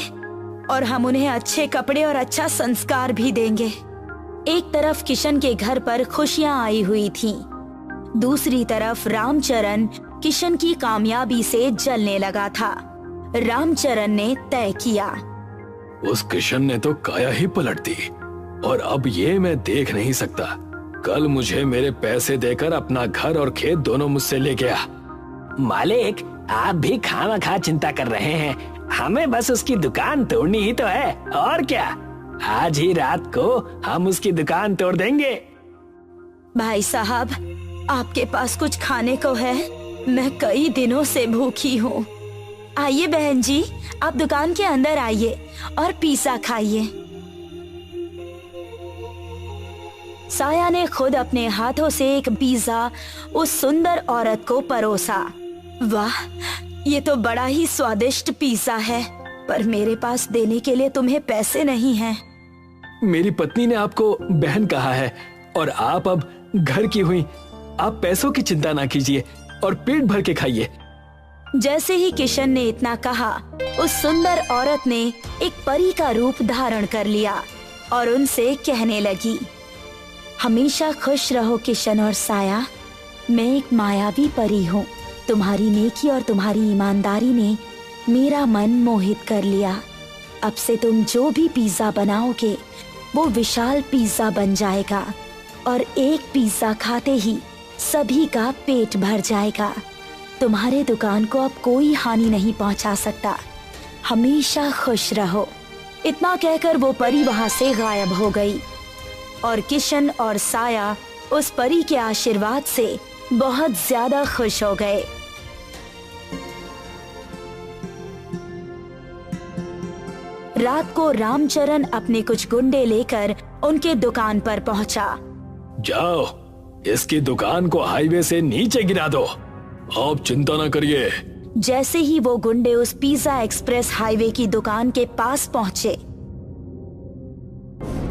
और हम उन्हें अच्छे कपड़े और अच्छा संस्कार भी देंगे। एक तरफ किशन के घर पर खुशियां आई हुई थीं, दूसरी तरफ रामचरण किशन की कामयाबी से जलने लगा था। रामचरण ने तय किया, उस किशन ने तो काया ही पलट दी और अब ये मैं देख नहीं सकता। कल मुझे मेरे पैसे देकर अपना घर और खेत दोनों मुझसे ले गया। मालिक, आप भी खामखा चिंता कर रहे हैं, हमें बस उसकी दुकान तोड़नी ही तो है, और क्या। आज ही रात को हम उसकी दुकान तोड़ देंगे। भाई साहब, आपके पास कुछ खाने को है? मैं कई दिनों से भूखी हूँ। आइए बहन जी, आप दुकान के अंदर आइए और पिज़्ज़ा खाइए। साया ने खुद अपने हाथों से एक पिज़्ज़ा उस सुंदर औरत को परोसा। वाह, ये तो बड़ा ही स्वादिष्ट पिज़्ज़ा है, पर मेरे पास देने के लिए तुम्हें पैसे नहीं हैं। मेरी पत्नी ने आपको बहन कहा है और आप अब घर की हुई। आप पैसों की चिंता ना कीजिए और पेट भर के खाइए। जैसे ही किशन ने इतना कहा, उस सुंदर औरत ने एक परी का रूप धारण कर लिया और उनसे कहने लगी, हमेशा खुश रहो किशन और साया। मैं एक मायावी परी हूँ। तुम्हारी नेकी और तुम्हारी ईमानदारी ने मेरा मन मोहित कर लिया। अब से तुम जो भी पिज़्ज़ा बनाओगे वो विशाल पिज़्ज़ा बन जाएगा और एक पिज़्ज़ा खाते ही सभी का पेट भर जाएगा। तुम्हारे दुकान को अब कोई हानि नहीं पहुंचा सकता। हमेशा खुश रहो। इतना कहकर वो परी वहां से गायब हो गई और किशन और साया उस परी के आशीर्वाद से बहुत ज्यादा खुश हो गए। रात को रामचरण अपने कुछ गुंडे लेकर उनके दुकान पर पहुंचा। जाओ, इसकी दुकान को हाईवे से नीचे गिरा दो। आप चिंता न करिए। जैसे ही वो गुंडे उस पिज़्ज़ा एक्सप्रेस हाईवे की दुकान के पास पहुंचे,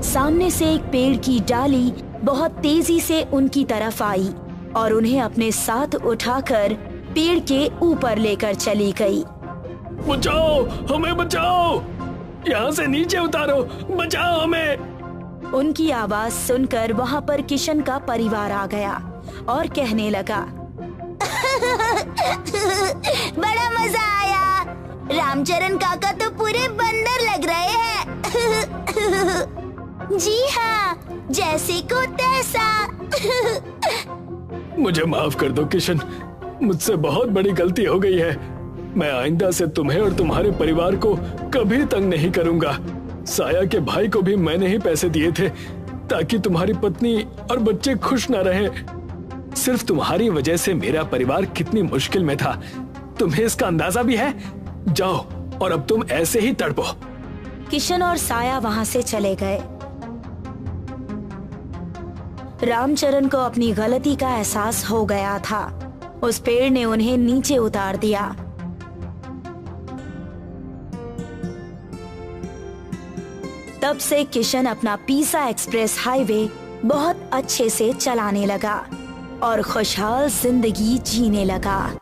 सामने से एक पेड़ की डाली बहुत तेजी से उनकी तरफ आई और उन्हें अपने साथ उठाकर पेड़ के ऊपर लेकर चली गई। बचाओ, हमें बचाओ, यहाँ से नीचे उतारो, बचाओ हमें। उनकी आवाज सुनकर वहाँ पर किशन का परिवार आ गया और कहने लगा, बड़ा मजा आया। रामचरण काका तो पूरे बंदर लग रहे हैं। जी हाँ, जैसे को तैसा। मुझे माफ कर दो किशन, मुझसे बहुत बड़ी गलती हो गई है। मैं आइंदा से तुम्हें और तुम्हारे परिवार को कभी तंग नहीं करूंगा। साया के भाई को भी मैंने ही पैसे दिए थे ताकि तुम्हारी पत्नी और बच्चे खुश न रहें। सिर्फ तुम्हारी वजह से मेरा परिवार कितनी मुश्किल में था, तुम्हें इसका अंदाजा भी है? जाओ और अब तुम ऐसे ही तड़पो। किशन और साया वहां से चले गए। रामचरण को अपनी गलती का एहसास हो गया था। उस पेड़ ने उन्हें नीचे उतार दिया। तब से किशन अपना पिज़्ज़ा एक्सप्रेस हाईवे बहुत अच्छे से चलाने लगा और खुशहाल जिंदगी जीने लगा।